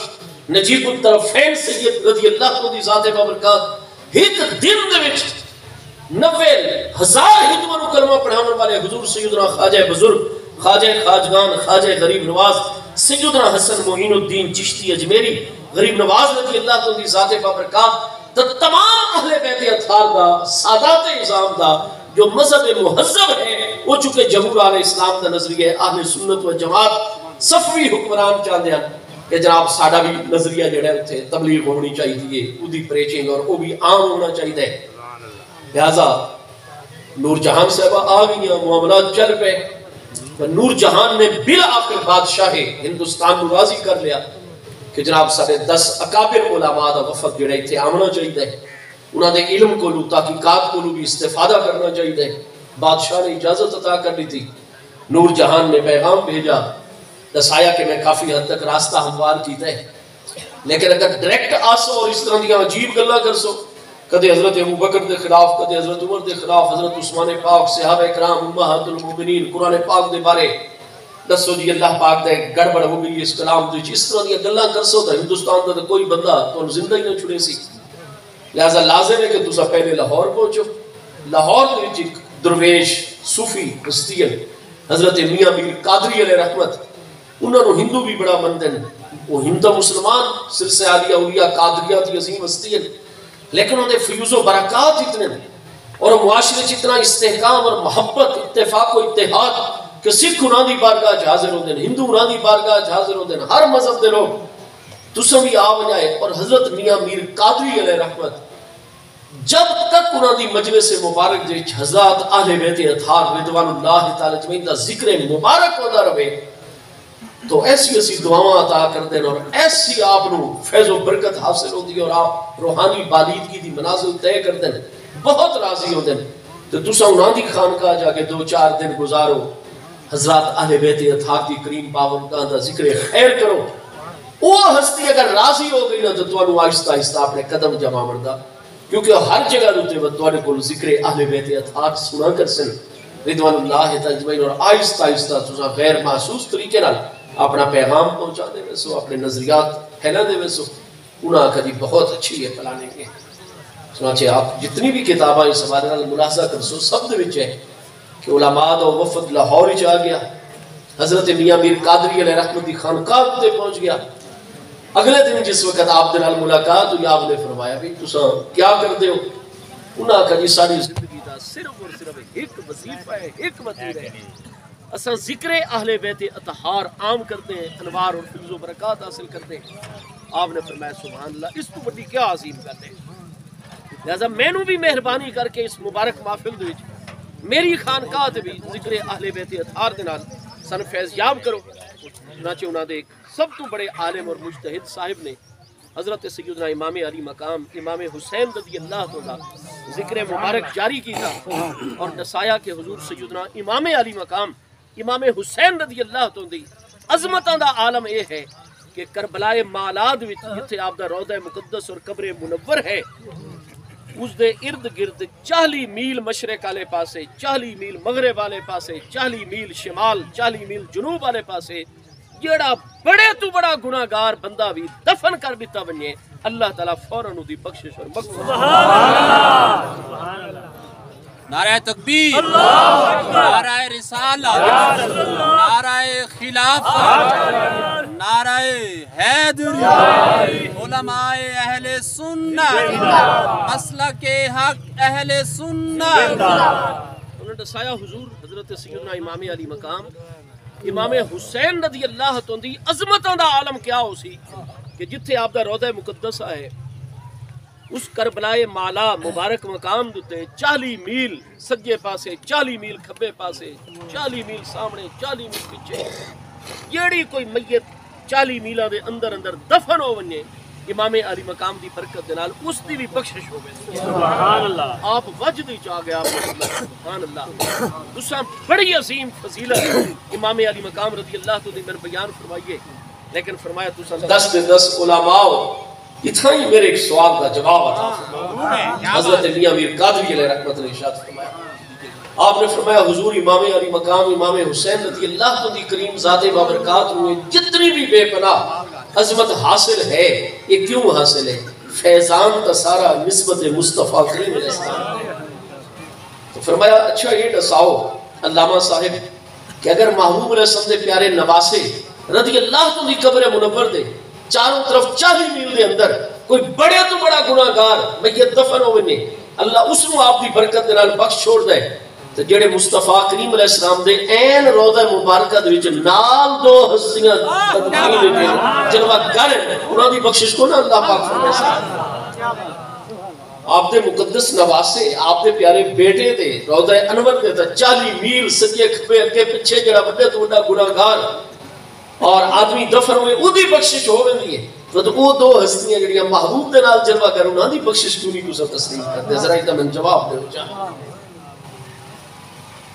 نجیب الطرفین سید رضی اللہ کو دی ذات بابرکات ایک دن دے وچ 90,000 ہندوانو کلمہ پڑھانے والے حضور سیدنا خواجہ بزرگ، خواجہ خواجگان، خواجہ غریب نواز سیدنا حسن معین الدین چشتی اجمیری غریب نواز رضی اللہ کو دی ذات بابرکات تو تمام اہل بیت اطہار دا سادات نظام دا جو مذہب مہذب ہے وہ چونکہ جمہور علیہ السلام دا نظریہ اہل سنت و جماعت صفوی حکمران چاہتے ہیں کہ جناب ساڑھا بھی نظریہ جڑے ہوتے تبلیغ ہونی چاہیے، اودی پریچنگ اور وہ بھی عام ہونا چاہیے، لہذا نور جہان صاحبہ آ گئی معاملات چل پہ، نور جہان نے بالآخر بادشاہ ہندوستان کو راضی کر لیا کہ جناب سارے 10 اکابر علماء دا وفد جڑے تھے آمنا چاہیے، انہوں نے علم کو لو تحقیقات کو لو بھی استفادہ کرنا چاہیے، بادشاہ نے اجازت عطا کر دی تھی۔ نور جہان نے پیغام بھیجا، دسایا کہ میں کافی حد تک راستہ ہموار کیتا ہے، لیکن اگر ڈائریکٹ آسو اور اس طرح دیا عجیب گلہ کر سو، کدے حضرت ابو بکر دے خلاف، کدے حضرت عمر دے خلاف، حضرت عثمان پاک، صحابہ کرام، امہات المومنین، قرآن پاک دے بارے دسو جی اللہ پاک دے گڑبڑ ہو گئی اس کلام دے اس طرح دیا گلہ کر سو تو ہندوستان دا کوئی بندہ تو زندہ ہی نہ چھڑے سی۔ لہذا لازم ہے کہ تسا پہلے لاہور پہنچو، لاہور دے وچ درویش صوفی ہستیاں حضرت میاں میر قادری علیہ رحمت، انہوں نے ہندو بھی بڑا مندن، وہ ہندو مسلمان سلسلہ عالیہ اولیاء قادریہ دی عظیم ہستی ہے، لیکن انہوں نے فیوز و برکات اتنے اور معاشرے اتنا استحکام اور محبت اتفاق و اتحاد کہ سکھ انہوں دی بارگاہ حاضر ہوتے ہیں، ہندو انہوں دی بارگاہ حاضر ہوتے ہیں، ہر مذہب دے لوگ تسا بھی آ جائے، اور حضرت میاں میر قادری علیہ رحمت جب تک انہوں دی مجلس مبارک دے حضرات اہل بیت اطہار رضوان اللہ تعالی اجمعین دا ذکر مبارک ہوتا رہے تو ایسی ایسی دعاواں عطا کر دیں اور ایسی آپ نو فیض و برکت حاصل ہوتی ہے اور آپ روحانی بالیدگی دی منازل طے کر دیں بہت راضی ہو دیں تو تسا انہاں دی خانقاہ جا کے 2-4 دن گزارو حضرات اہل بیت اطہار دی کریم پاونگاہ دا ذکر خیر کرو وہ ہستی اگر راضی ہو گئی نا تو تانوں آہستہ آہستہ اپنے قدم جما مردا کیونکہ ہر جگہ دوتے تواڈے کول ذکر اہل بیت اطہار سنا کر سن رضوان اللہ تعالی اجمعین اور آہستہ آہستہ تسا غیر محسوس طریقے نال اپنا پیغام پہنچا دے ویسو اپنے نظریات پھیلا دے ویسو انہاں کدی بہت اچھی ہے پلانے کے چنانچہ آپ جتنی بھی کتاباں اس حوالے نال ملاحظہ کرسو سب دے وچ ہے کہ علماء دا وفد لاہور وچ آ گیا حضرت میاں میر قادری علیہ رحمت دی خانقاہ تے پہنچ گیا اگلے دن جس وقت آپ دے نال ملاقات ہوئی آپ نے فرمایا بھی تساں کیا کردے ہو انہاں کہا جی ساری زندگی دا صرف اور صرف ایک وظیفہ ہے ایک مطلب ہے اساں ذکر اہل بیت اطہار عام کرتے ہیں انوار اور فیض و برکات حاصل کرتے ہیں آپ نے فرمایا سبحان اللہ اس تو بڑی کیا عظیم کرتے ہیں لہذا میں نو بھی مہربانی کر کے اس مبارک محفل دے وچ میری خانقاہ تے بھی ذکر اہل بیت اطہار دے نال سن فیض یاب کرو چنانچہ انہاں دے سب تو بڑے عالم اور مجتہد صاحب نے حضرت سیدنا امام علی مقام امام حسین رضی اللہ عنہ ذکر مبارک جاری کیتا اور دسایا کہ حضور سیدنا امام علی مقام امام حسین رضی اللہ عنہ دی عظمتاں دا عالم اے ہے کہ کربلا مالاد وچ جتھے آپ دا روضہ مقدس اور قبر منور ہے اس دے ارد گرد 40 میل مشرق والے پاسے 40 میل مغرب والے پاسے 40 میل شمال 40 میل جنوب والے پاسے جڑا بڑے تو بڑا گناہگار بندہ بھی دفن کر دیتا بنے اللہ تعالیٰ فوراً دی بخشش اور مغفرت سبحان اللہ نعرہ تکبیر نعرہ رسالت نعرہ خلافت نعرہ حیدری علماء اہل سنت مسلک حق اہل سنت انہوں نے دسایا حضور حضرت سیدنا امام علی مقام امام حسین رضی اللہ عنہ دی عظمتاں دا عالم کیا ہو سی کہ جتھے آپ دا روضہ مقدس ہے اس کربلا مالا مبارک مقام دتے 40 میل سجے پاسے 40 میل کھبے پاسے 40 میل سامنے 40 میل پیچھے جیڑی کوئی میت 40 میلہ دے اندر اندر دفن ہو ونجے امام علی مقام دی برکت دے نال اس دی بھی بخشش ہو گئی سبحان اللہ آپ وجد وچ آ گیا سبحان اللہ تساں بڑی عظیم فضیلت امام علی مقام رضی اللہ عنہ دی میں بیان فرمائیے لیکن فرمایا تساں 10 دے 10 علماء اتنا ہی میرے ایک سوال کا جواب آتا حضرت میاں میر قادری علیہ رحمت اللہ ارشاد فرمایا آپ نے فرمایا حضور امام علی مقام امام حسین رضی اللہ عنہ دی کریم ذات بابرکات ہوئے جتنی بھی بے پناہ عظمت حاصل ہے یہ کیوں حاصل ہے فیضان کا سارا نسبت مصطفیٰ کریم علیہ السلام تو فرمایا اچھا یہ دساؤ علامہ صاحب کہ اگر محبوب علیہ السلام دے پیارے نواسے رضی اللہ عنہ دی قبر منور دے چاروں طرف 40 میل دے اندر کوئی بڑے تو بڑا گناہگار میت دفن ہوئے نے اللہ اس نو آپ دی برکت دے نال بخش چھوڑ دے تو جڑے مصطفیٰ کریم علیہ السلام دے این روضہ مبارکہ دے وچ نال دو ہستیاں تدبیر دے جلوہ گر انہاں دی بخشش کو نا اللہ پاک فرمائے آپ دے مقدس نواسے آپ دے پیارے بیٹے دے روضہ انور دے 40 میل سجے کھبے اگے پیچھے جڑا بڑے تو بڑا گناہگار اور آدمی دفن ہوئے او دی بخشش ہو رہی ہے تو وہ دو ہستیاں جڑیاں محبوب دے نال جلوہ گر انہاں دی بخشش کیوں نہیں کسا تسلیم کرتے ذرا ایک من جواب دے چاہا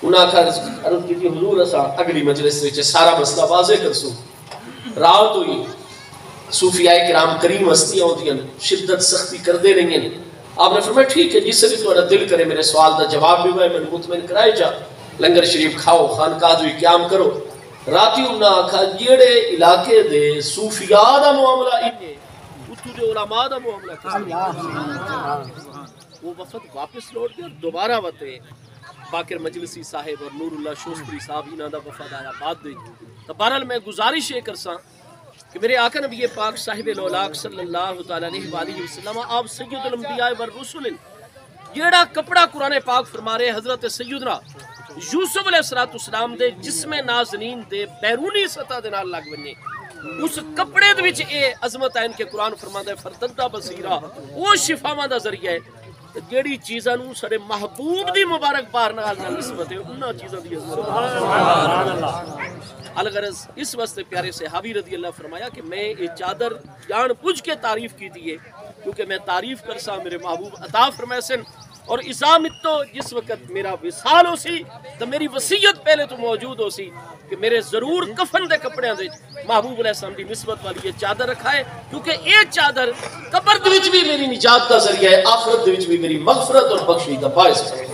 انہاں کا عرض کی حضور اسا اگلی مجلس وچ سارا مسئلہ واضح کرسو رات ہوئی صوفیاء کرام کریم ہستیاں ہوندیاں شدت سختی کر دے رہی ہیں آپ نے فرمایا ٹھیک ہے جس سے بھی تھوڑا دل کرے میرے سوال دا جواب بھی ہوئے میں مطمئن کرائے جا لنگر شریف کھاؤ خانقاہ دوئی قیام کرو راتی انہاں آکھا جیڑے علاقے دے صوفیاء دا معاملہ انہیں اتو دے علماء دا معاملہ کسی وہ وفد واپس لوٹ گیا دوبارہ وطے باقر مجلسی صاحب اور نور اللہ شوستری صاحب انہاں دا وفد آیا بعد دے تو بہرحال میں گزارش یہ کرساں کہ میرے آقا نبی پاک صاحب الاولاق صلی اللہ تعالیٰ علیہ وسلم آپ سید الانبیاء والرسل جیڑا کپڑا قرآن پاک فرما رہے حضرت سیدنا یوسف علیہ السلام دے جسم نازنین دے بیرونی سطح دے نال لگ بنے اس کپڑے دے وچ اے عظمت ہے ان کے قرآن فرماندا ہے فرتدہ بصیرہ وہ شفاواں دا ذریعہ ہے جیڑی چیزاں نو سارے محبوب دی مبارک بار نال نسبت ہے انہاں چیزاں دی عظمت الغرض اس واسطے پیارے صحابی رضی اللہ فرمایا کہ میں یہ چادر جان بوجھ کے تعریف کی دیئے کیونکہ میں تعریف کرسا میرے محبوب عطا فرمائے سن اور ازامتو جس وقت میرا وصال ہو سی تو میری وصیت پہلے تو موجود ہو سی کہ میرے ضرور کفن دے کپڑے دے محبوب علیہ السلام دی نسبت والی یہ چادر رکھائے کیونکہ یہ چادر قبر دے وچ بھی میری نجات کا ذریعہ ہے آخرت دے وچ بھی میری مغفرت اور بخشش دا باعث ہے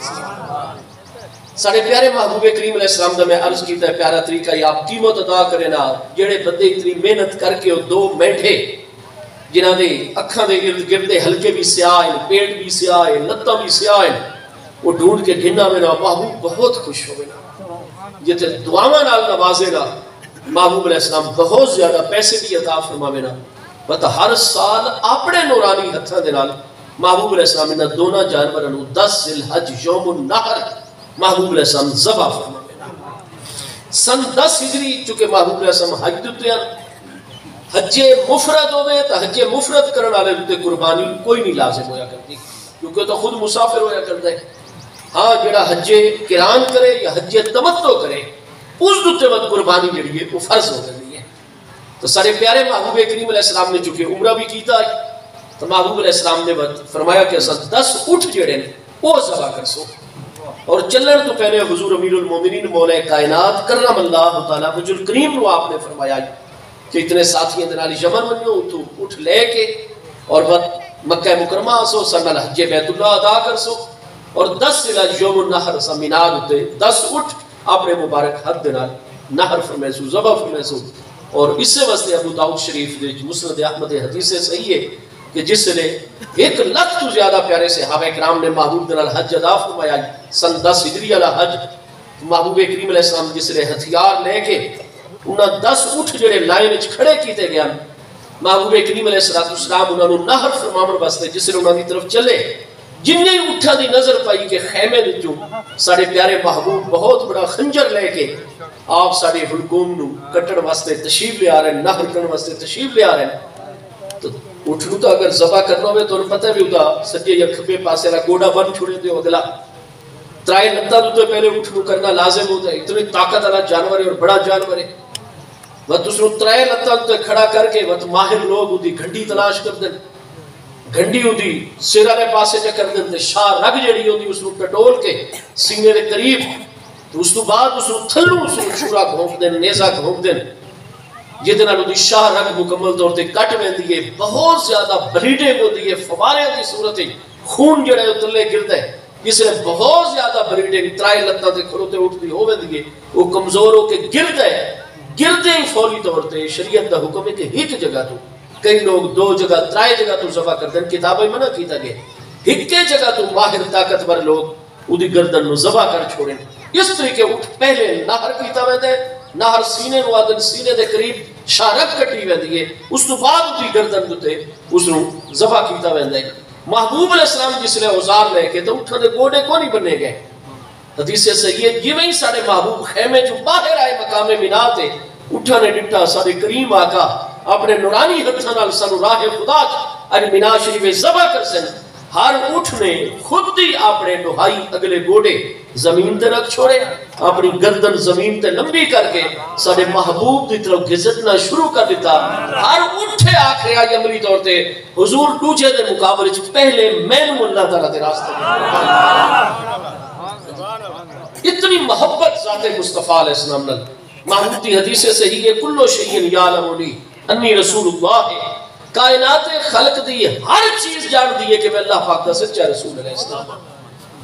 سارے پیارے محبوب کریم علیہ السلام دا میں عرض کیتا ہے پیارا طریقہ یہ آپ قیمت ادا کرے نا جڑے بندے اتنی محنت کر کے وہ دو مینٹھے جنہاں دے اکھاں دے ارد گرد ہلکے بھی سیاہ ہیں پیٹ بھی سیاہ ہیں لتاں بھی سیاہ ہیں وہ ڈھونڈ کے گھنا میں نا محبوب بہت خوش ہوئے نا جتے دعاواں نال نوازے گا محبوب علیہ السلام بہت زیادہ پیسے بھی عطا فرماوے نا بتا ہر سال اپنے نورانی ہتھاں دے نال محبوب علیہ السلام انہاں دونوں جانوراں نو 10 ذی الحج یوم النحر محبوب علیہ السلام ذبح فرماوے نا سن 10 ہجری چونکہ محبوب علیہ السلام حج دتے ہیں حج مفرد ہوئے تو حج مفرد کرنے والے دے قربانی کوئی نہیں لازم ہویا کرتی کیونکہ تو خود مسافر ہویا کرتا ہے ہاں جڑا حج قران کرے یا حج تمتع کرے اس دے وقت قربانی جڑی ہے وہ فرض ہو جاتی ہے تو سارے پیارے محبوب کریم علیہ السلام نے چونکہ عمرہ بھی کیتا ہے تو محبوب علیہ السلام نے فرمایا کہ اساں 10 اونٹ جڑے نے وہ ذبح کرسو اور چلن تو پہلے حضور امیر المومنین مولا کائنات کرم اللہ تعالی وجہ الکریم نو آپ نے فرمایا کہ اتنے ساتھیاں دنالی یمن منو تو اٹھ لے کے اور مکہ مکرمہ سو سنال حج بیت اللہ ادا کر سو اور 10 ذی الحج یوم النحر سمینار ہوتے 10 اٹھ اپنے مبارک حد دنال نحر فرمائے سو ذبح فرمائے سو اور اس سے واسطے ابو داؤد شریف دے مسند احمد حدیث صحیح ہے کہ جس نے 1 لاکھ تو زیادہ پیارے صحابہ کرام نے محبوب دنال حج ادا فرمایا سن 10 ہجری والا حج محبوب کریم علیہ السلام جس نے ہتھیار لے کے انہاں 10 اٹھ جڑے لائن وچ کھڑے کیتے گئے محبوب کریم علیہ السلام انہاں نو نحر فرماون واسطے جس نے انہاں دی طرف چلے جن نے اٹھا دی نظر پائی کہ خیمے وچوں ساڈے پیارے محبوب بہت بڑا خنجر لے کے آپ ساڈے حلقوم نو کٹن واسطے تشریف لے آ رہے ہیں نحر کرن واسطے تشریف لے آ رہے ہیں تو اٹھ نو تو اگر ذبح کرنا ہوئے تو انہیں پتہ بھی ہوتا سجے یا کھبے پاسے والا گوڑا بن چھوڑے دے اگلا ترائے لتا تو پہلے اٹھ نو کرنا لازم ہوتا ہے اتنی طاقت والا جانور ہے اور بڑا جانور ہے وقت اس نے ترائے لتا تو کھڑا کر کے وقت ماہر لوگ دی گھنڈی تلاش کر دیں گھنڈی دی سیرہ نے پاسے جا کر دیں شاہ رگ جڑی ہوتی اس نے کٹول کے سینے دے قریب تو اس تو بعد اس نے تھلو اس نے چھوڑا گھونپ دیں نیزہ گھونپ دیں جتنا لو دی شاہ رگ مکمل طور تے کٹ میں دیئے بہت زیادہ بلیڈے کو دیئے فوارے دی صورت ہے خون جڑے اتلے گرد ہے جس نے بہت زیادہ بلیڈے ترائے لتا تے کھلوتے اٹھ دی ہوئے دیئے وہ کمزور ہو کے گرد ہے گردے ہی فوری طور تے شریعت دا حکم ہے کہ ایک جگہ تو کئی لوگ 2 جگہ 3 جگہ تو ذبح کر دیں کتابیں منع کیتا گئے ایک جگہ تو ماہر طاقتور لوگ ادھی گردن نو ذبح کر چھوڑیں اس طریقے اٹھ پہلے نہر کیتا ہوئے دے نہر سینے نو آدن سینے دے قریب شارک کٹی ہوئے دیئے اس تو بعد ادھی گردن دوتے اس نو ذبح کیتا ہوئے دے محبوب علیہ السلام جس نے اوزار لے کے تو اٹھا دے گوڑے کو نہیں بننے گئے حدیث سے صحیح یہ وہی سارے محبوب خیمے جو باہر آئے مقام مینا تے اٹھا نے ڈٹا سارے کریم آقا اپنے نورانی ہتھاں نال سانو راہ خدا اج مینا شریف ذبح کر سن ہر اٹھ نے خود دی اپنے دہائی اگلے گوڑے زمین تے رکھ چھوڑے اپنی گردن زمین تے لمبی کر کے سارے محبوب دی طرف گھسٹنا شروع کر دیتا ہر اٹھے آخری آئی عملی طور تے حضور دوجہ دے مقابلے پہلے مینو اللہ تعالیٰ دے راستے اتنی محبت ذات مصطفیٰ علیہ السلام نے محبوب دی حدیث سے ہی ہے کلو شیئن یعلمونی انی رسول اللہ ہے کائنات خلق دی ہر چیز جان دیئے کہ میں اللہ پاک دا سچا رسول علیہ السلام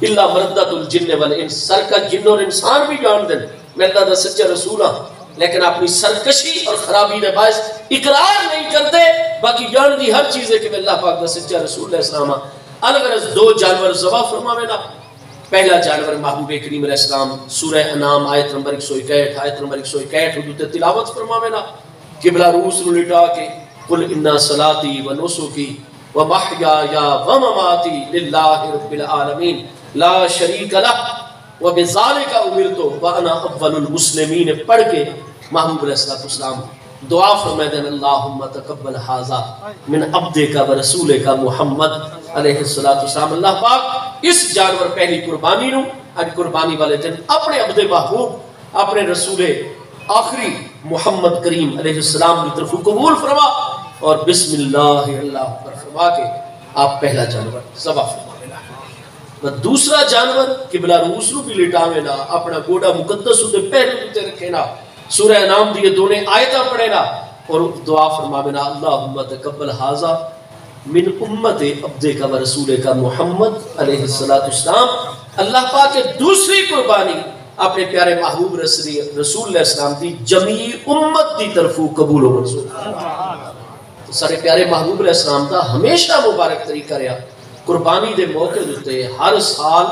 اللہ مردت الجن والانس سر کا جن اور انسان بھی جان دیں میں اللہ دا سچا رسول ہوں لیکن اپنی سرکشی اور خرابی نے باعث اقرار نہیں کرتے باقی جان دی ہر چیز ہے کہ میں اللہ پاک دا سچا رسول علیہ السلام ہوں الغرض 2 جانور ذبح فرماوے نا پہلا جانور محبوب کریم علیہ السلام سورہ انعام آیت نمبر 161 آیت نمبر 161 حدود تلاوت فرماوے نا قبلہ روس رو لٹا کے قل انا صلاتی و نسکی و محیایا و مماتی للہ رب العالمین لا شریک لہ و بذالک امرتو و انا اول المسلمین پڑھ کے محبوب علیہ السلام دعا فرمائے دیں اللہم تقبل ھذا من عبدک و رسولک محمد علیہ السلام. اللہ پاک اس جانور پہلی قربانی نو اج قربانی والے دن اپنے عبد محبوب اپنے رسول آخری محمد کریم علیہ السلام کی طرف قبول فرما اور بسم اللہ اللہ پر فرما کے آپ پہلا جانور ذبح فرما لینا. دوسرا جانور قبلہ روس نو بھی لٹاوے نا, اپنا گوڑا مقدس تے پہلے تے رکھے نا, سورہ انعام دی دونوں آیتاں پڑھے نا اور دعا فرماوے نا اللہم تقبل ھذا من امت عبدک و رسولک محمد علیہ السلام. اللہ پاک کے دوسری قربانی اپنے پیارے محبوب رسول علیہ السلام دی جمیع امت دی طرف قبول و منظور. تو سارے پیارے محبوب علیہ السلام دا ہمیشہ مبارک طریقہ رہا قربانی دے موقع دیتے ہر سال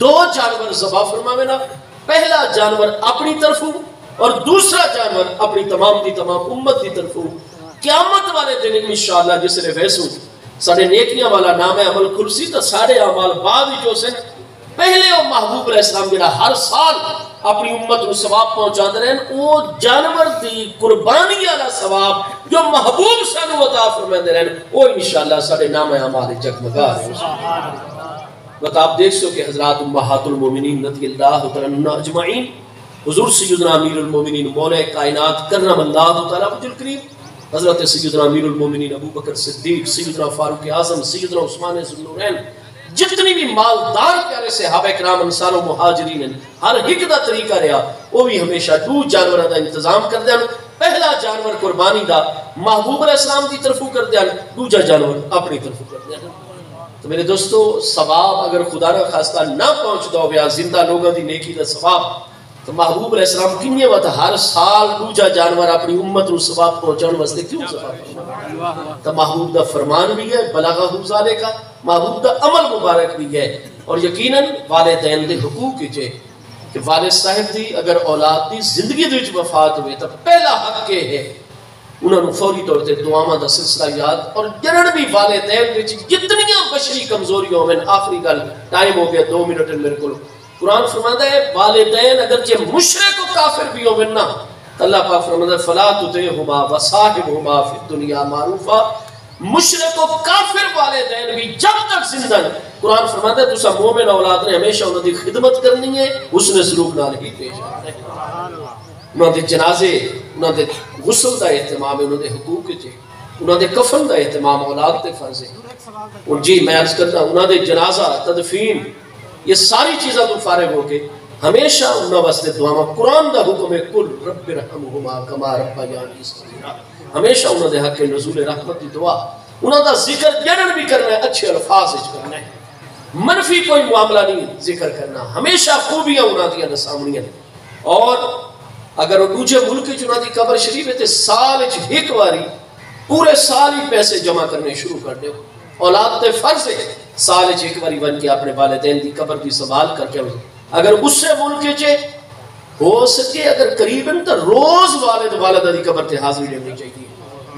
2 جانور ذبح فرماوے نا, پہلا جانور اپنی طرف اور دوسرا جانور اپنی تمام دی تمام امت دی طرف. قیامت والے دن انشاءاللہ جس نے ویسو سارے نیکیاں والا نام ہے عمل کرسی تو سارے اعمال بعد جو سن پہلے وہ محبوب علیہ السلام جڑا ہر سال اپنی امت کو ثواب پہنچا دے رہے وہ جانور دی قربانی والا ثواب جو محبوب سانو عطا فرما دے رہے وہ انشاءاللہ سارے نام اعمال جگمگا رہے. آپ دیکھ سو کہ حضرات امہات المومنین رضی اللہ تعالی عنہ اجمعین حضور سیدنا امیر المومنین مولا کائنات کرم اللہ تعالی وجہ الکریم حضرت سیدنا امیر المومنین ابو بکر صدیق, سیدنا فاروق اعظم, سیدنا عثمان ذو النورین, جتنی بھی مالدار پیارے صحابہ کرام انصار و مہاجرین ہر ایک دا طریقہ رہا وہ بھی ہمیشہ 2 جانور دا انتظام کر دیا. پہلا جانور قربانی دا محبوب علیہ السلام دی طرفوں کر دیا, دوسرا جانور اپنی طرفوں کر دیا. تو میرے دوستو ثواب اگر خدا نہ خواستہ نہ پہنچتا ہو زندہ لوگوں دی نیکی دا ثواب تو محبوب علیہ السلام کنیے وقت ہر سال دوجا جانور اپنی امت نو ثواب پہنچانے واسطے کیوں ثواب؟ تو محبوب دا فرمان بھی ہے بلغہ ذالے کا, محبوب دا عمل مبارک بھی ہے. اور یقیناً والدین دے حقوق چے کہ والد صاحب دی اگر اولاد دی زندگی دے وچ وفات ہوئے تو پہلا حق یہ ہے انہوں نے فوری طور تے دعاواں دا سلسلہ یاد اور جنن بھی والدین وچ جتنیاں بشری کمزوری ہوویں. آخری گل ٹائم ہو گیا 2 منٹ میرے کو. قرآن فرماتا ہے والدین اگرچہ مشرک و کافر بھی ہوویں نا اللہ پاک فرماتا ہے فلا تطعهما وصاحبهما فی الدنیا معروفا. مشرک و کافر والدین بھی جب تک زندہ قرآن فرماتا ہے تسا مومن اولاد نے ہمیشہ انہوں دی خدمت کرنی ہے, حسن سلوک نال ہی پیش آنا ہے. انہوں دے جنازے انہوں دے غسل دا اہتمام انہوں دے حقوق چے, انہوں دے کفن دا اہتمام اولاد تے فرض ہے. اور جی میں عرض کرتا انہوں دے جنازہ تدفین یہ ساری چیزیں تو فارغ ہو کے ہمیشہ انہوں واسطے دعا. قرآن دا حکم ہے کل رب رحمہما کما ربیانی صغیرا, ہمیشہ انہوں دے حق نزول رحمت دی دعا. انہوں دا ذکر جنن بھی کرنا ہے اچھے الفاظ وچ کرنا ہے, منفی کوئی معاملہ نہیں ذکر کرنا, ہمیشہ خوبیاں انہوں دیا سامنے. اور اگر وہ دوسرے ملک انہوں دی قبر شریف ہے تو سال ایک واری پورے سال ہی پیسے جمع کرنے شروع کر دے. اولاد تے فرض ہے سال ایک واری بن کے اپنے والدین دی قبر کی سنبھال کر کے اگر اس سے ملک چے ہو سکے اگر قریباً تو روز والدہ دی قبر تے حاضری دینی چاہیے,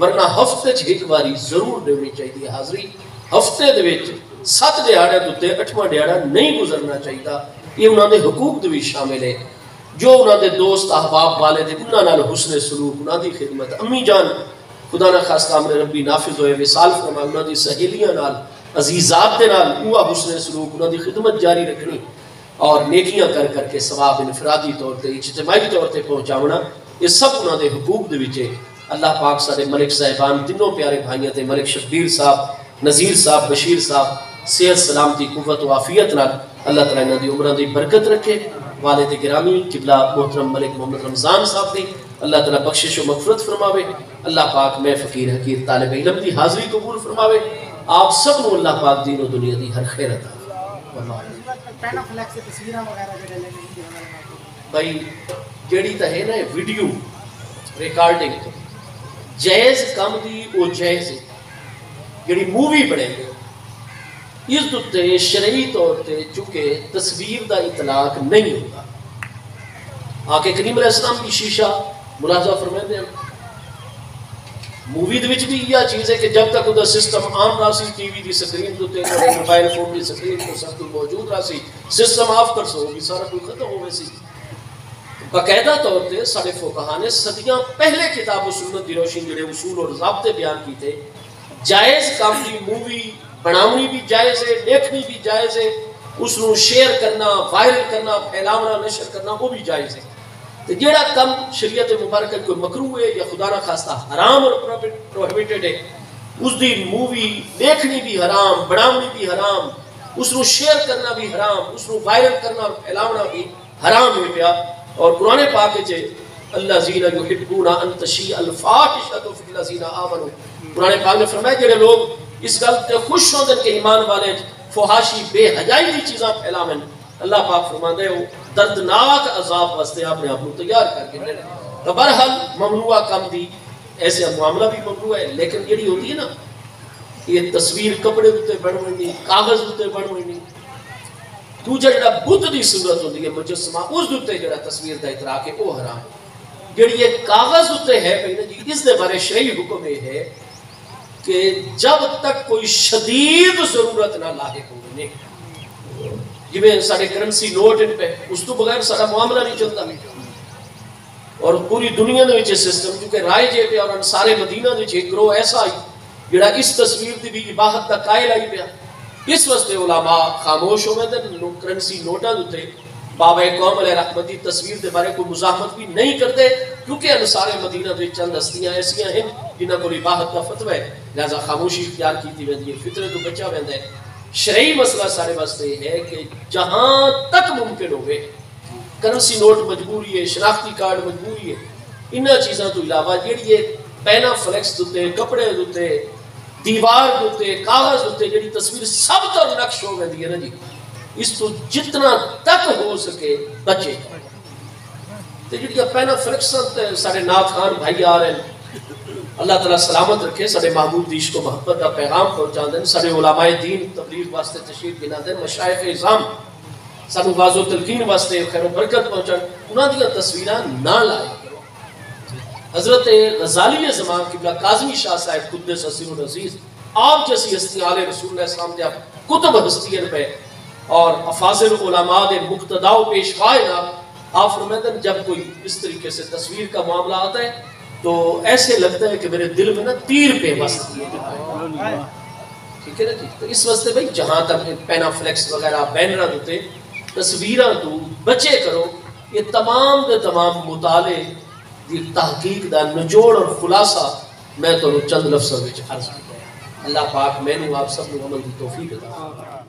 ورنہ ہفتے ایک واری ضرور دینی چاہیے حاضری. ہفتے دے وچ 7 دہاڑے تے 8واں دہاڑا نہیں گزرنا چاہیے. یہ انہوں نے حقوق بھی شامل ہے جو انہوں نے دوست احباب والے دے انہاں نال حسن سلوک, انہاں دی خدمت. امی جان خدا نہ خاصہ امر ربی نافذ ہوئے وصال فرما انہاں دی سہیلیاں نال عزیزات دے نال وہ حسن سلوک انہاں دی خدمت جاری رکھنی اور نیکیاں کر کر کے ثواب انفرادی طور تے اجتماعی طور تے پہنچاونا یہ سب انہاں دے حقوق دے وچ. اللہ پاک سارے ملک صاحبان تینوں پیارے بھائیاں تے ملک شبیر صاحب, نذیر صاحب, بشیر صاحب صحت سلامتی قوت و عافیت نال اللہ تعالی انہاں دی عمراں دی برکت رکھے. والد گرامی قبلہ محترم ملک محمد رمضان صاحب دی اللہ تعالی بخشش و مغفرت فرماوے. اللہ پاک میں فقیر حقیر طالب علم دی حاضری قبول فرماوے. آپ سب کو اللہ پاک دین و دنیا دی ہر خیر عطا. بھائی جیڑی تا ہے نا ویڈیو ریکارڈنگ جائز کم دی وہ جائز ہے. جیڑی مووی بنے گی اس تے شرعی طور تے چونکہ تصویر دا اطلاق نہیں ہوگا. آقا کریم علیہ السلام کی شیشہ ملاحظہ فرمائے ہیں مووی دے وچ بھی یہ چیز ہے کہ جب تک وہ سسٹم عام راسی ٹی وی دی سکرین تے موبائل فون دی سکرین تے سب موجود راسی سسٹم آف کر سو بھی سارا کوئی ختم ہوے سی. باقاعدہ طور پہ سارے فقہاء نے صدیاں پہلے کتاب و سنت دی روشنی جڑے اصول اور ضابطے بیان کیتے جائز کام دی مووی بناونی بھی جائز ہے دیکھنی بھی جائز ہے اس نو شیئر کرنا وائرل کرنا پھیلاونا نشر کرنا وہ بھی جائز ہے تو جیڑا کم شریعت مبارکہ کوئی مکروہ ہے یا خدا نہ خواستہ حرام اور پروہیبٹڈ ہے اس دی مووی دیکھنی بھی حرام بناونی بھی حرام اس نو شیئر کرنا بھی حرام اس نو وائرل کرنا اور پھیلاونا بھی حرام ہے پیا اور قرآن پاک ہے الذین یحبون ان تشیع الفاحشۃ فی الذین آمنوا قرآن پاک نے فرمایا کہ لوگ اس گل تے خوش ہوندے کہ ایمان والے فحاشی بے حیائی دی چیزاں پھیلاون اللہ پاک فرماندا ہے وہ دردناک عذاب واسطے اپنے آپ کو تیار کر کے دے تو بہرحال ممنوع کم دی ایسے معاملہ بھی ممنوع ہے لیکن جڑی ہوتی ہے نا یہ تصویر کپڑے تے بنوانی کاغذ تے بنوانی دوجا جڑا بت دی صورت ہوندی ہے مجسمہ اس تے جڑا تصویر دا اتراک ہے وہ حرام جڑی یہ کاغذ تے ہے بھئی نا جی اس دے بارے شرعی حکم یہ ہے کہ جب تک کوئی شدید ضرورت نہ لاحق ہونے جویں سارے کرنسی نوٹ ان پہ اس تو بغیر سارا معاملہ نہیں چلتا اور پوری دنیا دے وچ سسٹم کیونکہ رائے جے پہ اور سارے مدینہ دے وچ گروہ ایسا آئی جڑا اس تصویر دی بھی اباحت دا قائل آئی پیا اس واسطے علماء خاموش ہو گئے کرنسی نوٹاں دے بابا قوم علیہ رحمت دی تصویر دے بارے کوئی مزاحمت بھی نہیں کرتے کیونکہ انصار مدینہ دے چند ہستیاں ایسیاں ہیں جنہاں کو اباحت دا فتوی ہے لہذا خاموشی اختیار کیتی ویندی ہے فطرت تو بچا ویندا ہے شرعی مسئلہ سارے واسطے یہ ہے کہ جہاں تک ممکن ہوئے کرنسی نوٹ مجبوری ہے شناختی کارڈ مجبوری ہے انہاں چیزاں تو علاوہ جڑی یہ پینا فلیکس دوتے کپڑے دوتے دیوار دوتے کاغذ دوتے جڑی تصویر سب تو نقش ہو ویندی ہے نا جی اس تو جتنا تک ہو سکے بچے تے جڑی پینا فلیکس سارے ناخوان بھائی آ رہے ہیں اللہ تعالیٰ سلامت رکھے سارے محبوب دی عشق و محبت کا پیغام پہنچا دیں سارے علماء دین تبلیغ واسطے تشریف بنا دیں مشائخ اعظام سانو واضح و تلقین واسطے خیر و برکت پہنچا انہاں دی تصویراں نہ لائے حضرت غزالی زمان قبلہ کاظمی شاہ صاحب قدس اسیر العزیز آپ جیسی ہستی آل رسول اللہ السلام دے کتب ہستیاں پہ اور افاضل علماء دے مقتدا و پیشوائے آپ فرمائیں جب کوئی اس طریقے سے تصویر کا معاملہ آتا ہے تو ایسے لگتا ہے کہ میرے دل میں نا تیر پہ واسطی ہے ٹھیک ہے نا جی تو اس واسطے بھائی جہاں تک پینا فلیکس وغیرہ بینرہ دوتے تصویرہ تو بچے کرو یہ تمام دے تمام مطالعے دی تحقیق دا نجوڑ اور خلاصہ میں تو چند لفظوں میں عرض کیا اللہ پاک میں نے آپ سب نے عمل دی توفیق عطا